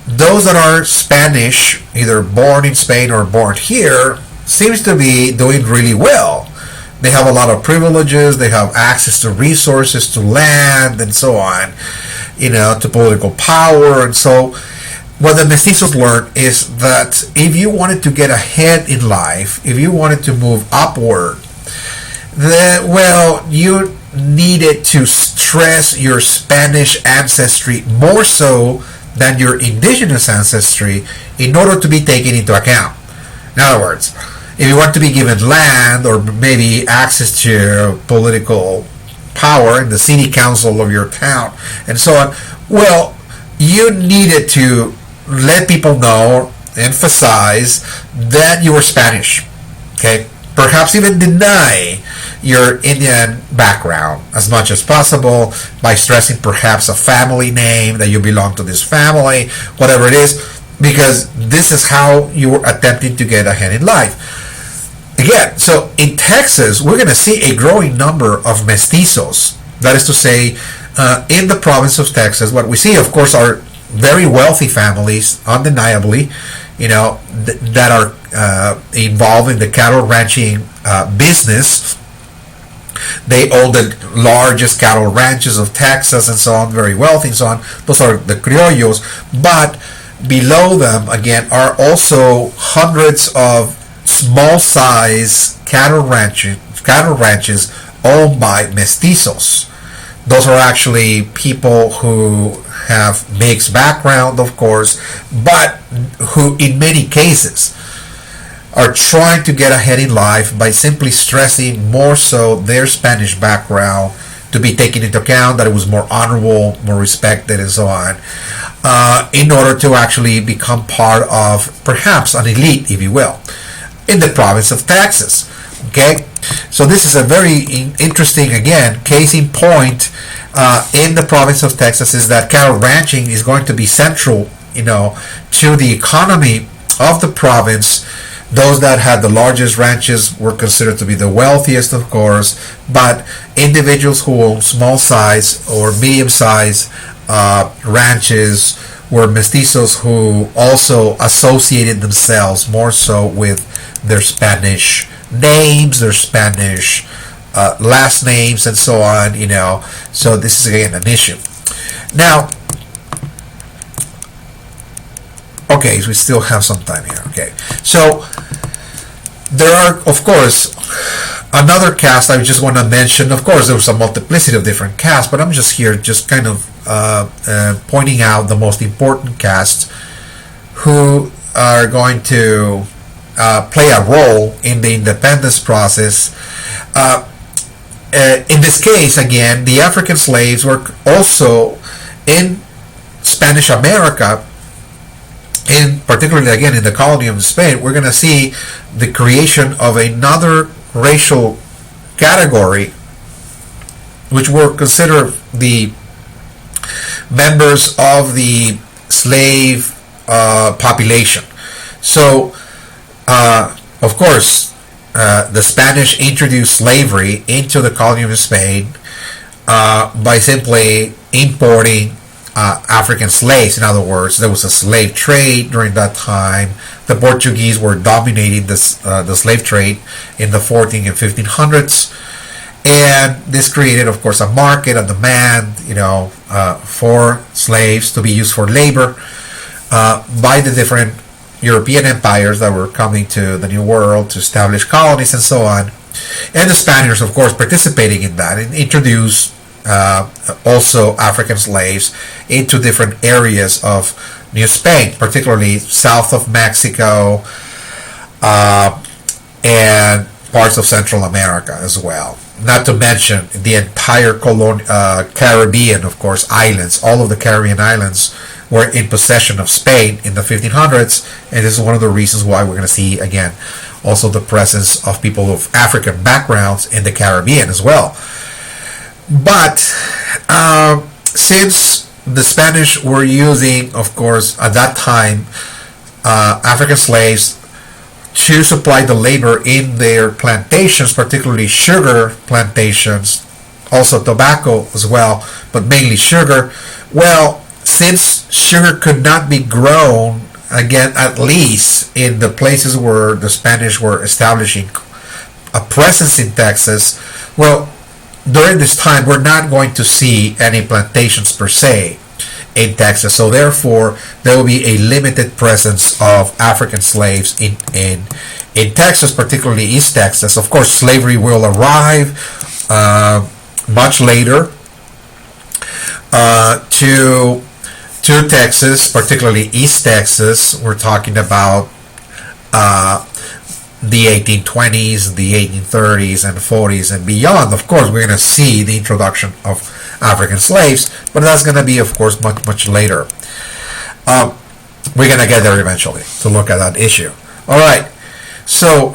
those that are Spanish, either born in Spain or born here, seems to be doing really well. They have a lot of privileges, they have access to resources, to land, and so on, to political power. And so what the mestizos learned is that if you wanted to get ahead in life, if you wanted to move upward, then, well, you needed to stress your Spanish ancestry more so than your indigenous ancestry in order to be taken into account. In other words, if you want to be given land or maybe access to political power in the city council of your town and so on, well, you needed to let people know, emphasize that you were Spanish. Okay? Perhaps even deny your Indian background as much as possible by stressing perhaps a family name, that you belong to this family, whatever it is, because this is how you were attempting to get ahead in life. Again, so in Texas, we're going to see a growing number of mestizos. That is to say, in the province of Texas, what we see, of course, are very wealthy families, undeniably, that are involved in the cattle ranching business. They own the largest cattle ranches of Texas and so on, very wealthy and so on. Those are the criollos. But below them, again, are also hundreds of small size cattle ranches owned by mestizos. Those are actually people who have mixed background, of course, but who in many cases are trying to get ahead in life by simply stressing more so their Spanish background to be taken into account, that it was more honorable, more respected, and so on, in order to actually become part of perhaps an elite, if you will, in the province of Texas. Okay, so this is a very interesting, again, case in point in the province of Texas, is that cattle ranching is going to be central, to the economy of the province. Those that had the largest ranches were considered to be the wealthiest, of course, but individuals who own small size or medium size ranches were mestizos who also associated themselves more so with their Spanish names, their Spanish last names, and so on, so this is again an issue. Now, okay, so we still have some time here. Okay, so there are, of course, another cast I just want to mention. Of course, there was a multiplicity of different casts, but I'm just here just kind of pointing out the most important casts who are going to play a role in the independence process. In this case, again, the African slaves were also in Spanish America, in particularly again in the colony of Spain. We're going to see the creation of another racial category, which were considered the members of the slave population. So, of course, the Spanish introduced slavery into the colony of Spain by simply importing African slaves. In other words, there was a slave trade during that time. The Portuguese were dominating the slave trade in the 14 and 1500s, and this created, of course, a market, a demand, for slaves to be used for labor by the different European empires that were coming to the New World to establish colonies and so on. And the Spaniards, of course, participating in that, and introduced also African slaves into different areas of New Spain, particularly south of Mexico and parts of Central America as well. Not to mention the entire Caribbean, of course, islands. All of the Caribbean islands were in possession of Spain in the 1500s, and this is one of the reasons why we're going to see, again, also the presence of people of African backgrounds in the Caribbean as well. But since the Spanish were using, of course, at that time, African slaves to supply the labor in their plantations, particularly sugar plantations, also tobacco as well, but mainly sugar. Well, since sugar could not be grown, again, at least in the places where the Spanish were establishing a presence in Texas, well, during this time, we're not going to see any plantations per se in Texas. So therefore, there will be a limited presence of African slaves in Texas, particularly East Texas. Of course, slavery will arrive much later to Texas, particularly East Texas. We're talking about the 1820s, the 1830s, and 40s, and beyond. Of course, we're going to see the introduction of African slaves, but that's going to be, of course, much later. We're going to get there eventually to look at that issue. All right, so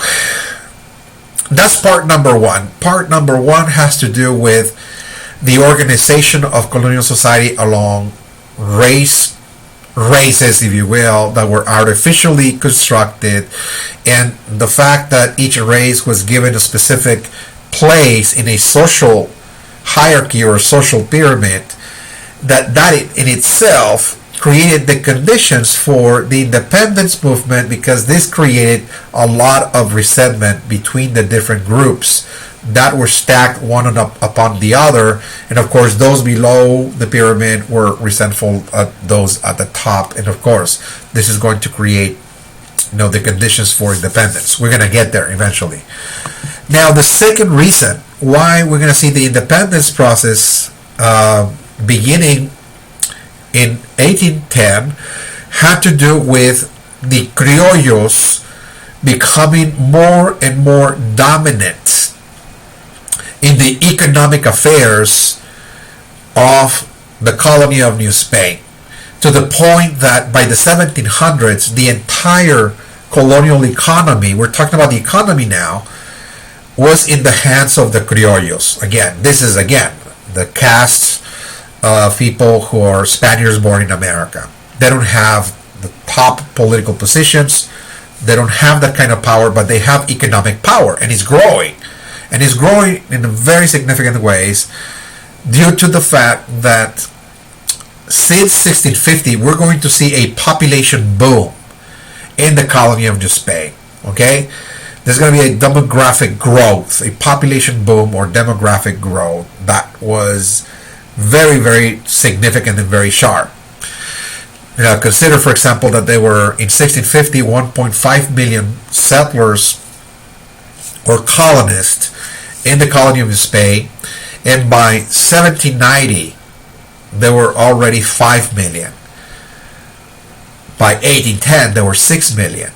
that's part number one. Part number one has to do with the organization of colonial society along races, if you will, that were artificially constructed, and the fact that each race was given a specific place in a social hierarchy or social pyramid, that in itself created the conditions for the independence movement, because this created a lot of resentment between the different groups that were stacked one upon the other, and of course those below the pyramid were resentful at those at the top, and of course this is going to create the conditions for independence. We're going to get there eventually. Now, the second reason why we're going to see the independence process beginning in 1810 had to do with the criollos becoming more and more dominant in the economic affairs of the colony of New Spain, to the point that by the 1700s, the entire colonial economy, we're talking about the economy now, was in the hands of the criollos. Again, this is the caste of people who are Spaniards born in America. They don't have the top political positions, they don't have that kind of power, but they have economic power, and it's growing. And it's growing in very significant ways due to the fact that since 1650, we're going to see a population boom in the colony of New Spain. Okay? There's going to be a demographic growth, a population boom or demographic growth that was very, very significant and very sharp. Consider, for example, that there were in 1650 1.5 million settlers or colonists in the colony of Spain, and by 1790 there were already 5 million. By 1810 there were 6 million.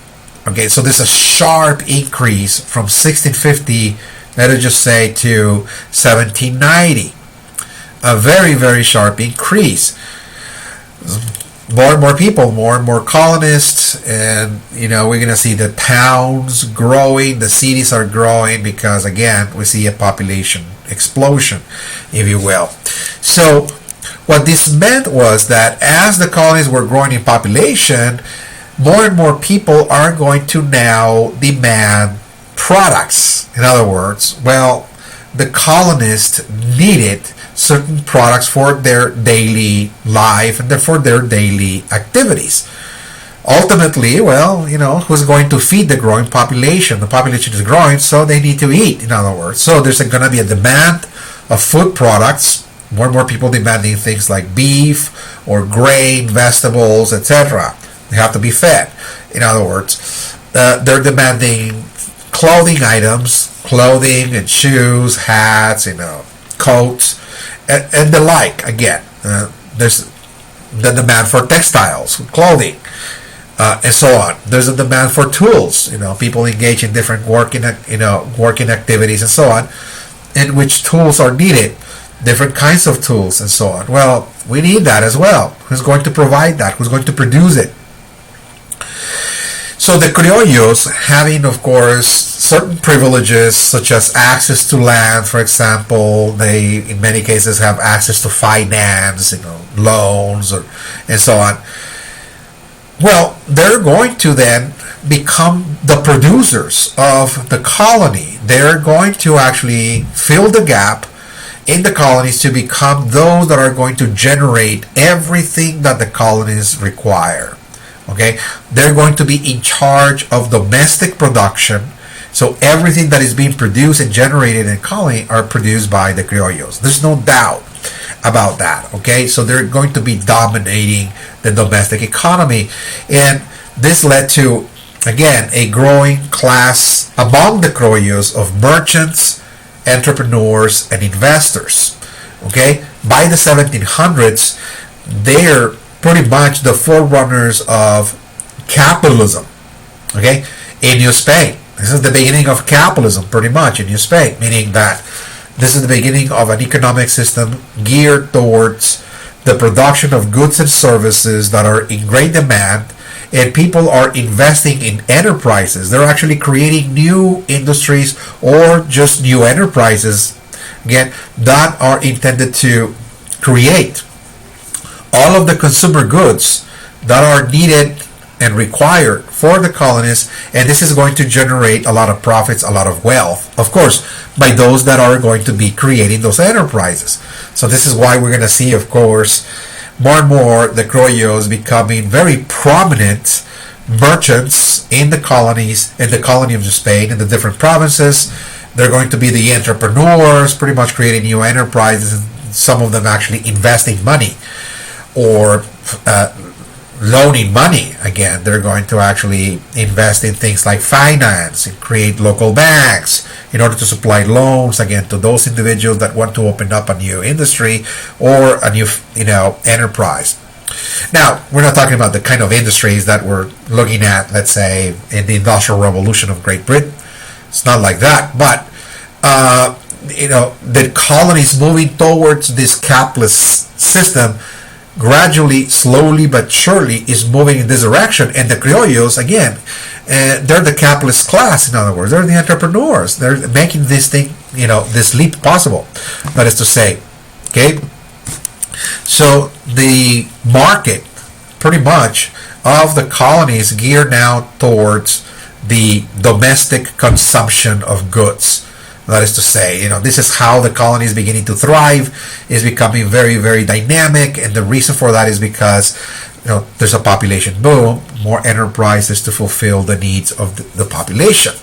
Okay, so there's a sharp increase from 1650, let us just say, to 1790. A very, very sharp increase. More and more people, more and more colonists, and we're going to see the towns growing, the cities are growing, because again we see a population explosion, if you will. So what this meant was that as the colonies were growing in population, more and more people are going to now demand products. In other words, the colonists needed certain products for their daily life and for their daily activities. Ultimately, who's going to feed the growing population? The population is growing, so they need to eat, in other words. So there's going to be a demand of food products, more and more people demanding things like beef or grain, vegetables, etc. They have to be fed. In other words, they're demanding clothing items, clothing and shoes, hats, coats, and the like. Again, there's the demand for textiles, clothing, and so on. There's a demand for tools. People engage in different working activities and so on, in which tools are needed, different kinds of tools and so on. Well, we need that as well. Who's going to provide that? Who's going to produce it? So the criollos, having, of course, certain privileges, such as access to land, for example, they, in many cases, have access to finance, loans, and so on. Well, they're going to then become the producers of the colony. They're going to actually fill the gap in the colonies to become those that are going to generate everything that the colonies require. Okay, they're going to be in charge of domestic production. So everything that is being produced and generated in a colony are produced by the criollos. There's no doubt about that. Okay, so they're going to be dominating the domestic economy, and this led to, again, a growing class among the criollos of merchants, entrepreneurs, and investors. Okay, by the 1700s, they're pretty much the forerunners of capitalism. Okay, in New Spain, this is the beginning of capitalism, pretty much in New Spain, meaning that this is the beginning of an economic system geared towards the production of goods and services that are in great demand, and people are investing in enterprises. They're actually creating new industries or just new enterprises, again, that are intended to create all of the consumer goods that are needed and required for the colonists, and this is going to generate a lot of profits, a lot of wealth, of course, by those that are going to be creating those enterprises. So this is why we're going to see, of course, more and more the criollos becoming very prominent merchants in the colonies, in the colony of Spain, in the different provinces. They're going to be the entrepreneurs, pretty much creating new enterprises, and some of them actually investing money or loaning money. Again, they're going to actually invest in things like finance and create local banks in order to supply loans, again, to those individuals that want to open up a new industry or a new, enterprise. Now, we're not talking about the kind of industries that we're looking at, let's say, in the Industrial Revolution of Great Britain. It's not like that, but the colonies moving towards this capitalist system gradually, slowly but surely, is moving in this direction. And the criollos, again, they're the capitalist class. In other words, they're the entrepreneurs. They're making this thing, this leap possible. That is to say, okay. So the market, pretty much, of the colonies geared now towards the domestic consumption of goods. That is to say, this is how the colony is beginning to thrive, is becoming very, very dynamic, and the reason for that is because, there's a population boom, more enterprises to fulfill the needs of the population.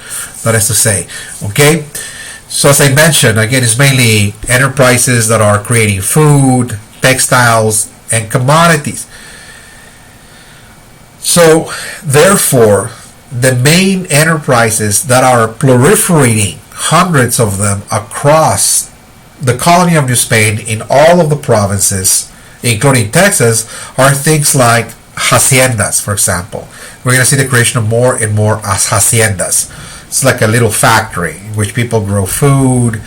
That is to say, okay? So as I mentioned, again, it's mainly enterprises that are creating food, textiles, and commodities. So, therefore, the main enterprises that are proliferating, hundreds of them across the colony of New Spain in all of the provinces, including Texas, are things like haciendas, for example. We're going to see the creation of more and more haciendas. It's like a little factory in which people grow food.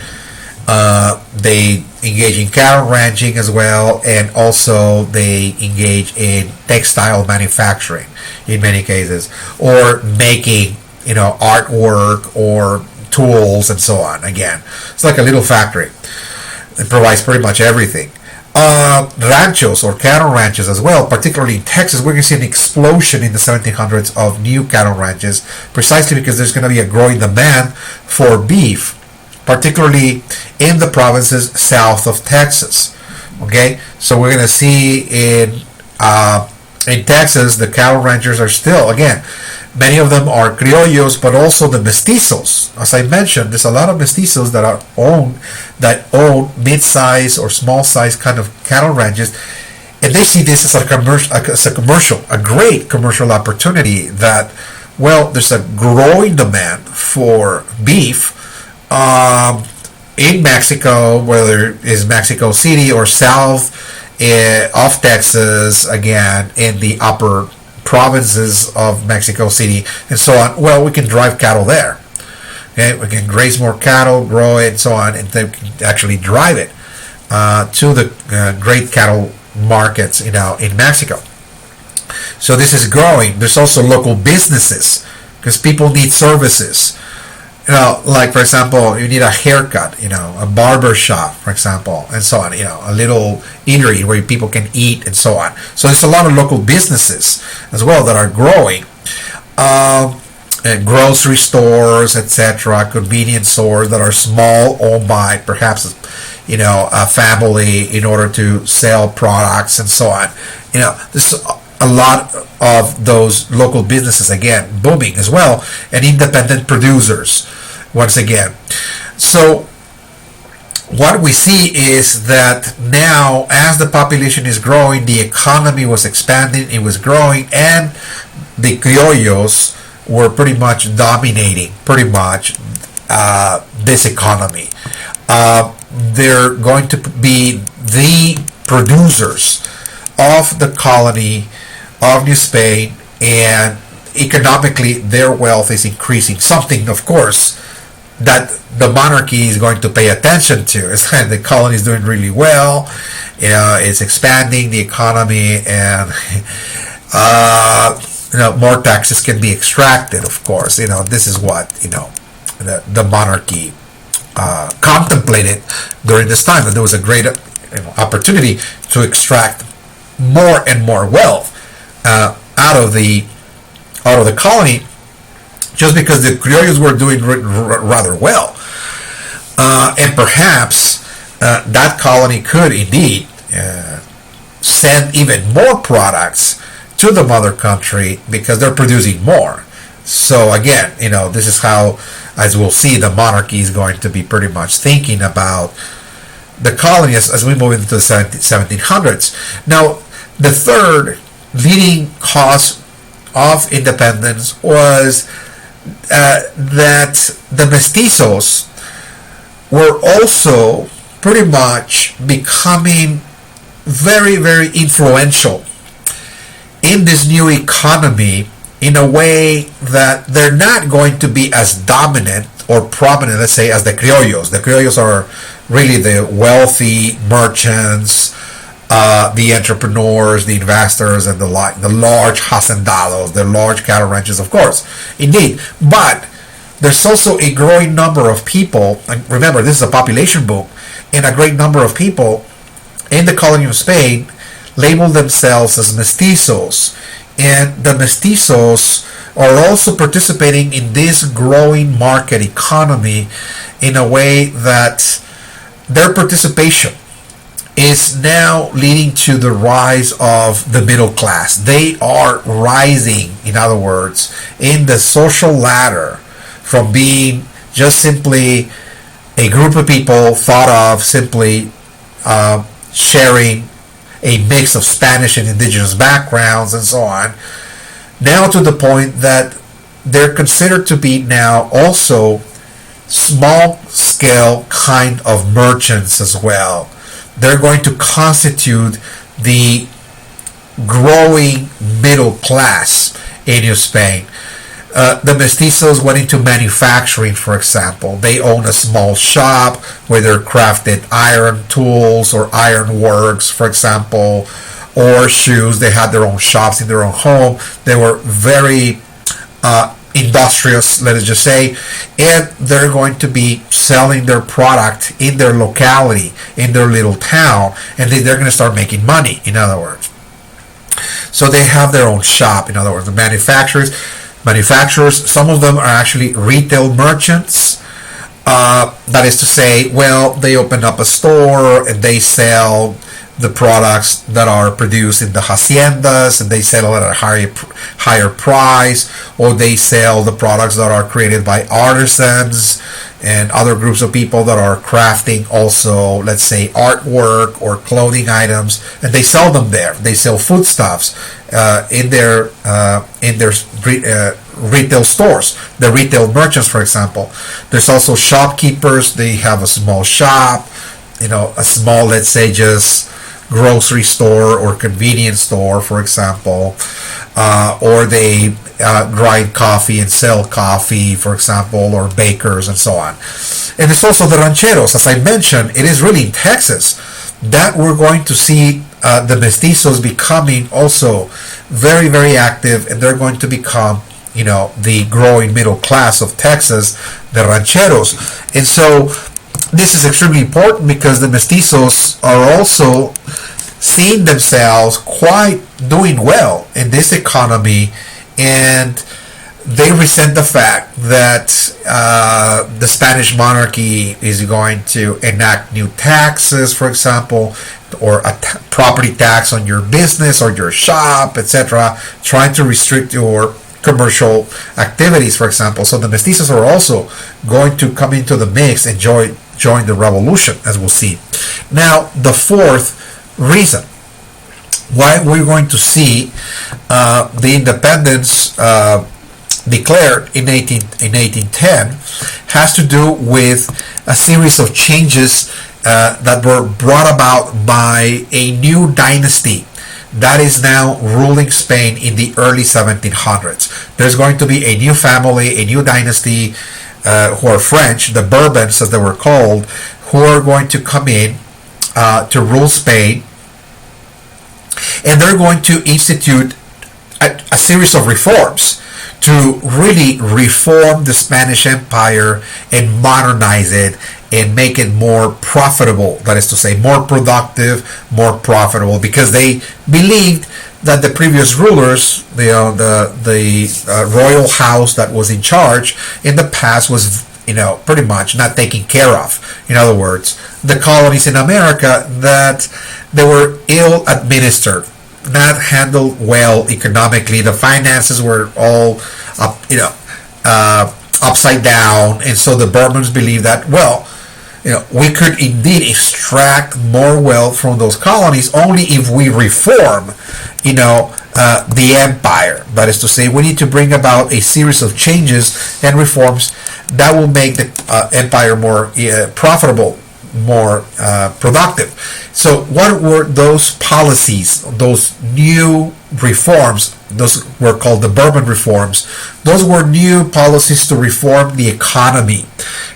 They engage in cattle ranching as well, and also they engage in textile manufacturing in many cases, or making, artwork or tools and so on. Again, it's like a little factory. It provides pretty much everything. Ranchos or cattle ranches as well, particularly in Texas, we're going to see an explosion in the 1700s of new cattle ranches, precisely because there's going to be a growing demand for beef, particularly in the provinces south of Texas. Okay, so we're going to see in Texas, the cattle ranchers are still, again, many of them are criollos, but also the mestizos. As I mentioned, there's a lot of mestizos that own mid-size or small-size kind of cattle ranches, and they see this as a great commercial opportunity. That, well, there's a growing demand for beef in Mexico, whether it's Mexico City or south of Texas, again, in the upper provinces of Mexico City and so on. Well, we can drive cattle there. Okay, we can graze more cattle, grow it, and so on, and then actually drive it to the great cattle markets, in Mexico. So this is growing. There's also local businesses because people need services. like for example, you need a haircut, a barber shop, for example, and so on, a little eatery where people can eat and so on. So there's a lot of local businesses as well that are growing. And grocery stores, etc., convenience stores that are small, owned by perhaps a family in order to sell products and so on. There's a lot of those local businesses again booming as well, and independent producers once again. So what we see is that now, as the population is growing, the economy was expanding, it was growing, and the criollos were pretty much dominating this economy. They're going to be the producers of the colony of New Spain, and economically their wealth is increasing. Something, of course, that the monarchy is going to pay attention to. Is that the colony is doing really well, it's expanding the economy, and more taxes can be extracted, of course. This is what, the monarchy contemplated during this time, that there was a great opportunity to extract more and more wealth out of the colony, just because the criollos were doing rather well. And perhaps that colony could indeed send even more products to the mother country because they're producing more. So again, this is how, as we'll see, the monarchy is going to be pretty much thinking about the colony as we move into the 1700s. Now, the third leading cause of independence was that the mestizos were also pretty much becoming very, very influential in this new economy, in a way that they're not going to be as dominant or prominent, let's say, as the criollos. The criollos are really the wealthy merchants, the entrepreneurs, the investors, and the large hacendados, the large cattle ranches, of course, indeed. But there's also a growing number of people, and remember, this is a population boom, and a great number of people in the colony of Spain label themselves as mestizos, and the mestizos are also participating in this growing market economy in a way that their participation is now leading to the rise of the middle class. They are rising, in other words, in the social ladder, from being just simply a group of people thought of simply sharing a mix of Spanish and indigenous backgrounds and so on, now to the point that they're considered to be now also small scale kind of merchants as well. They're going to constitute the growing middle class in New Spain. The mestizos went into manufacturing, for example. They own a small shop where they're crafted iron tools or iron works, for example, or shoes. They had their own shops in their own home. They were very industrious, let us just say, and they're going to be selling their product in their locality, in their little town, and they're going to start making money, in other words. So they have their own shop, in other words. The manufacturers, some of them are actually retail merchants. That is to say, well, they open up a store and they sell the products that are produced in the haciendas, and they sell it at a higher price, or they sell the products that are created by artisans and other groups of people that are crafting also, let's say, artwork or clothing items, and they sell them there. They sell foodstuffs in their retail stores, the retail merchants, for example. There's also shopkeepers. They have a small shop, a small, let's say, just grocery store or convenience store, for example, or they grind coffee and sell coffee, for example, or bakers and so on. And it's also the rancheros. As I mentioned, it is really in Texas that we're going to see the mestizos becoming also very, very active, and they're going to become, the growing middle class of Texas, the rancheros. And so this is extremely important because the mestizos are also seeing themselves quite doing well in this economy, and they resent the fact that the Spanish monarchy is going to enact new taxes, for example, or a property tax on your business or your shop, etc., trying to restrict your commercial activities, for example. So the mestizos are also going to come into the mix and join the revolution, as we'll see. Now, the fourth reason why we're going to see the independence declared in 1810 has to do with a series of changes that were brought about by a new dynasty that is now ruling Spain in the early 1700s. There's going to be a new family, a new dynasty, who are French, the Bourbons as they were called, who are going to come in to rule Spain, and they're going to institute a series of reforms to really reform the Spanish Empire and modernize it and make it more profitable. That is to say, more productive, more profitable, because they believed that the previous rulers, the royal house that was in charge in the past was, pretty much not taken care of. In other words, the colonies in America, that they were ill administered, not handled well economically. The finances were all upside down, and so the Bourbons believed that, we could indeed extract more wealth from those colonies only if we reform, the empire. That is to say, we need to bring about a series of changes and reforms that will make the empire more profitable, more productive. So what were those policies, those new reforms? Those were called the Bourbon reforms. Those were new policies to reform the economy,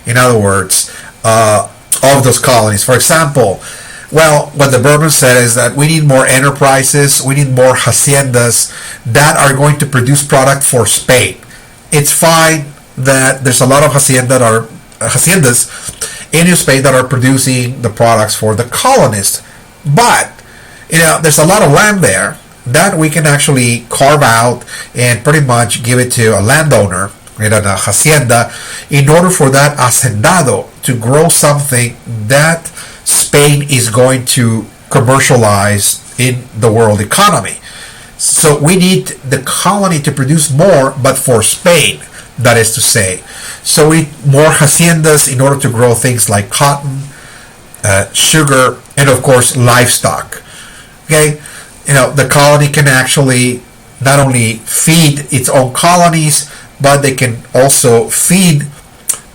in other words, of those colonies. For example, what the Bourbon said is that we need more enterprises, we need more haciendas that are going to produce product for Spain. It's fine that there's a lot of haciendas in Spain that are producing the products for the colonists, but there's a lot of land there that we can actually carve out and pretty much give it to a landowner, a hacienda, in order for that hacendado to grow something that Spain is going to commercialize in the world economy. So we need the colony to produce more, but for Spain, that is to say. So we need more haciendas in order to grow things like cotton, sugar, and of course livestock. Okay, the colony can actually not only feed its own colonies, but they can also feed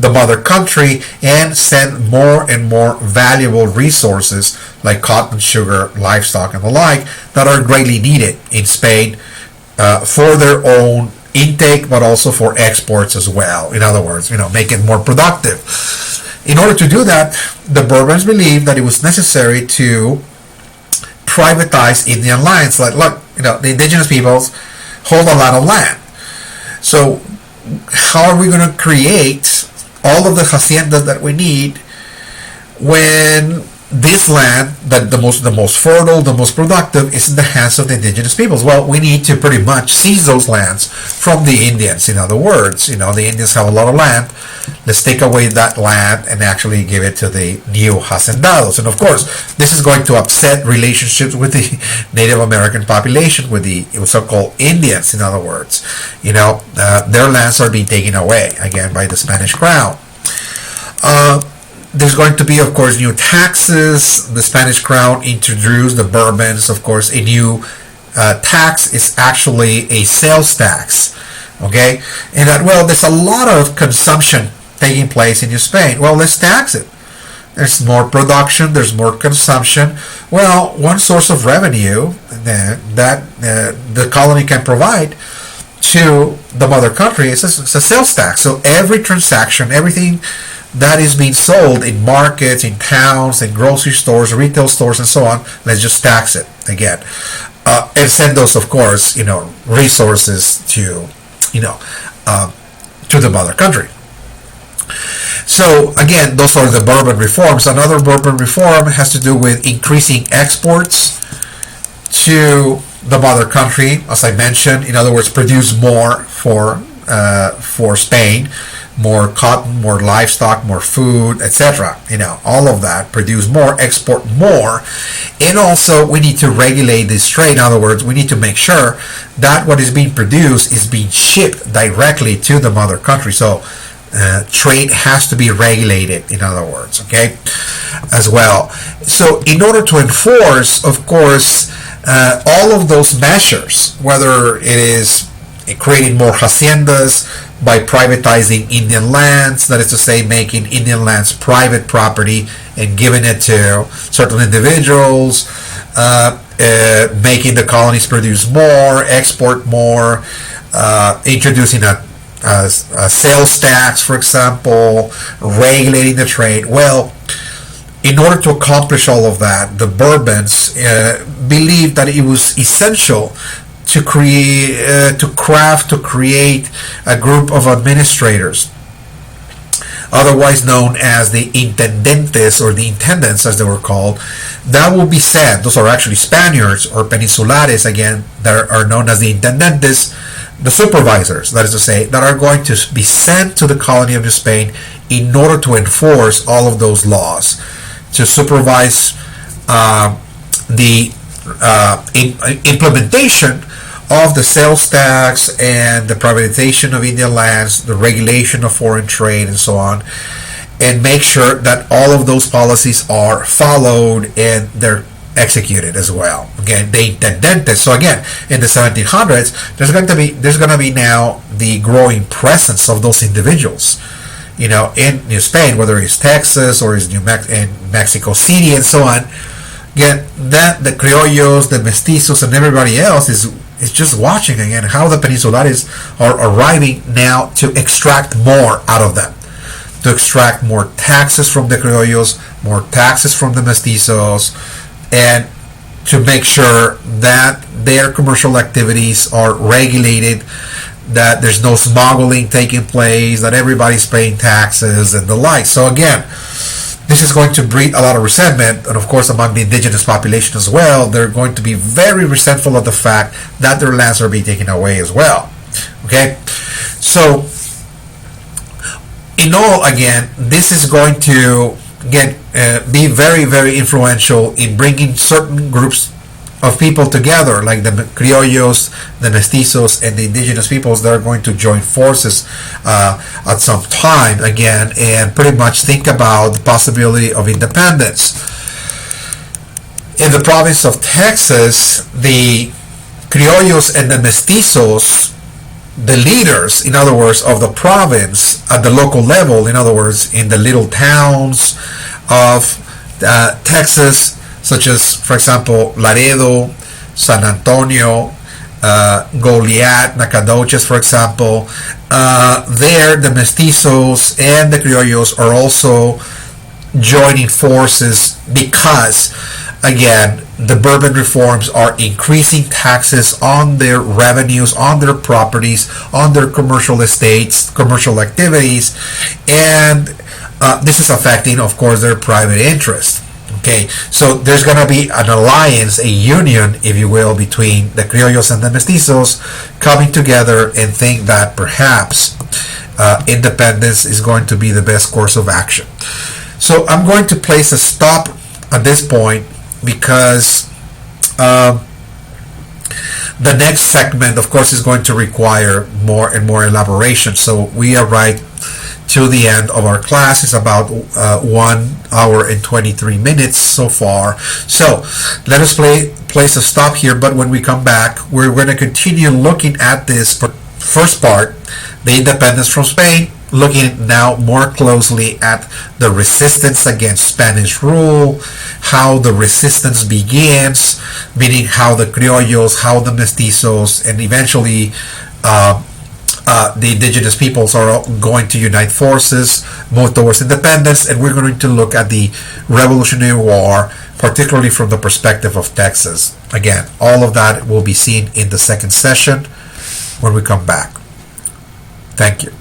the mother country and send more and more valuable resources like cotton, sugar, livestock, and the like that are greatly needed in Spain for their own intake, but also for exports as well. In other words, make it more productive. In order to do that, the Bourbons believed that it was necessary to privatize Indian lands. Like, look, the indigenous peoples hold a lot of land. So how are we going to create all of the haciendas that we need when this land, that the most fertile, the most productive, is in the hands of the indigenous peoples? Well, we need to pretty much seize those lands from the Indians. In other words, the Indians have a lot of land. Let's take away that land and actually give it to the new hacendados. And of course, this is going to upset relationships with the Native American population, with the so-called Indians. In other words, their lands are being taken away again by the Spanish crown. There's going to be, of course, new taxes. The Spanish crown introduced, the Bourbons, of course, a new tax is actually a sales tax. Okay? And that, there's a lot of consumption taking place in New Spain. Well, let's tax it. There's more production, there's more consumption. Well, one source of revenue that the colony can provide to the mother country is a sales tax. So every transaction, everything that is being sold in markets, in towns, in grocery stores, retail stores, and so on, let's just tax it again. And send those, of course, resources to you know, to the mother country. So again, those are the Bourbon reforms. Another Bourbon reform has to do with increasing exports to the mother country, as I mentioned. In other words, produce more for Spain, more cotton, more livestock, more food, etc. All of that, produce more, export more, and also we need to regulate this trade. In other words, we need to make sure that what is being produced is being shipped directly to the mother country. So trade has to be regulated, in other words, okay, as well. So in order to enforce, of course, all of those measures, whether it is creating more haciendas by privatizing Indian lands, that is to say, making Indian lands private property and giving it to certain individuals, making the colonies produce more, export more, introducing a sales tax, for example, regulating the trade. Well, in order to accomplish all of that, the Bourbons believed that it was essential to create a group of administrators, otherwise known as the intendentes, or the intendants as they were called, that will be sent. Those are actually Spaniards or peninsulares, again, that are known as the intendentes, the supervisors, that is to say, that are going to be sent to the colony of New Spain in order to enforce all of those laws, to supervise the implementation of the sales tax and the privatization of Indian lands, the regulation of foreign trade, and so on, and make sure that all of those policies are followed and they're executed as well. Again, the intendentes. So again, in the 1700s, there's going to be now the growing presence of those individuals, in New Spain, whether it's Texas or it's in Mexico City and so on. Again, that the criollos, the mestizos, and everybody else is just watching again how the peninsulares are arriving now to extract more out of them, to extract more taxes from the criollos, more taxes from the mestizos, and to make sure that their commercial activities are regulated, that there's no smuggling taking place, that everybody's paying taxes and the like. So again, this is going to breed a lot of resentment, and of course among the indigenous population as well. They're going to be very resentful of the fact that their lands are being taken away as well. Okay, so in all, again, this is going to be very, very influential in bringing certain groups of people together, like the criollos, the mestizos, and the indigenous peoples that are going to join forces at some time again, and pretty much think about the possibility of independence. In the province of Texas, the criollos and the mestizos, the leaders, in other words, of the province at the local level, in other words, in the little towns of Texas, such as, for example, Laredo, San Antonio, Goliad, Nacogdoches, for example, there the mestizos and the criollos are also joining forces because, again, the Bourbon reforms are increasing taxes on their revenues, on their properties, on their commercial estates, commercial activities, and this is affecting, of course, their private interest. Okay, so there's going to be an alliance, a union, if you will, between the criollos and the mestizos coming together and think that perhaps independence is going to be the best course of action. So I'm going to place a stop at this point because the next segment, of course, is going to require more and more elaboration. So we are right to the end of our class. It's about 1 hour and 23 minutes so far. So let us place a stop here, but when we come back, we're going to continue looking at this first part, the independence from Spain, looking now more closely at the resistance against Spanish rule, how the resistance begins, meaning how the criollos, how the mestizos, and eventually the indigenous peoples are going to unite forces, move towards independence, and we're going to look at the Revolutionary War, particularly from the perspective of Texas. Again, all of that will be seen in the second session when we come back. Thank you.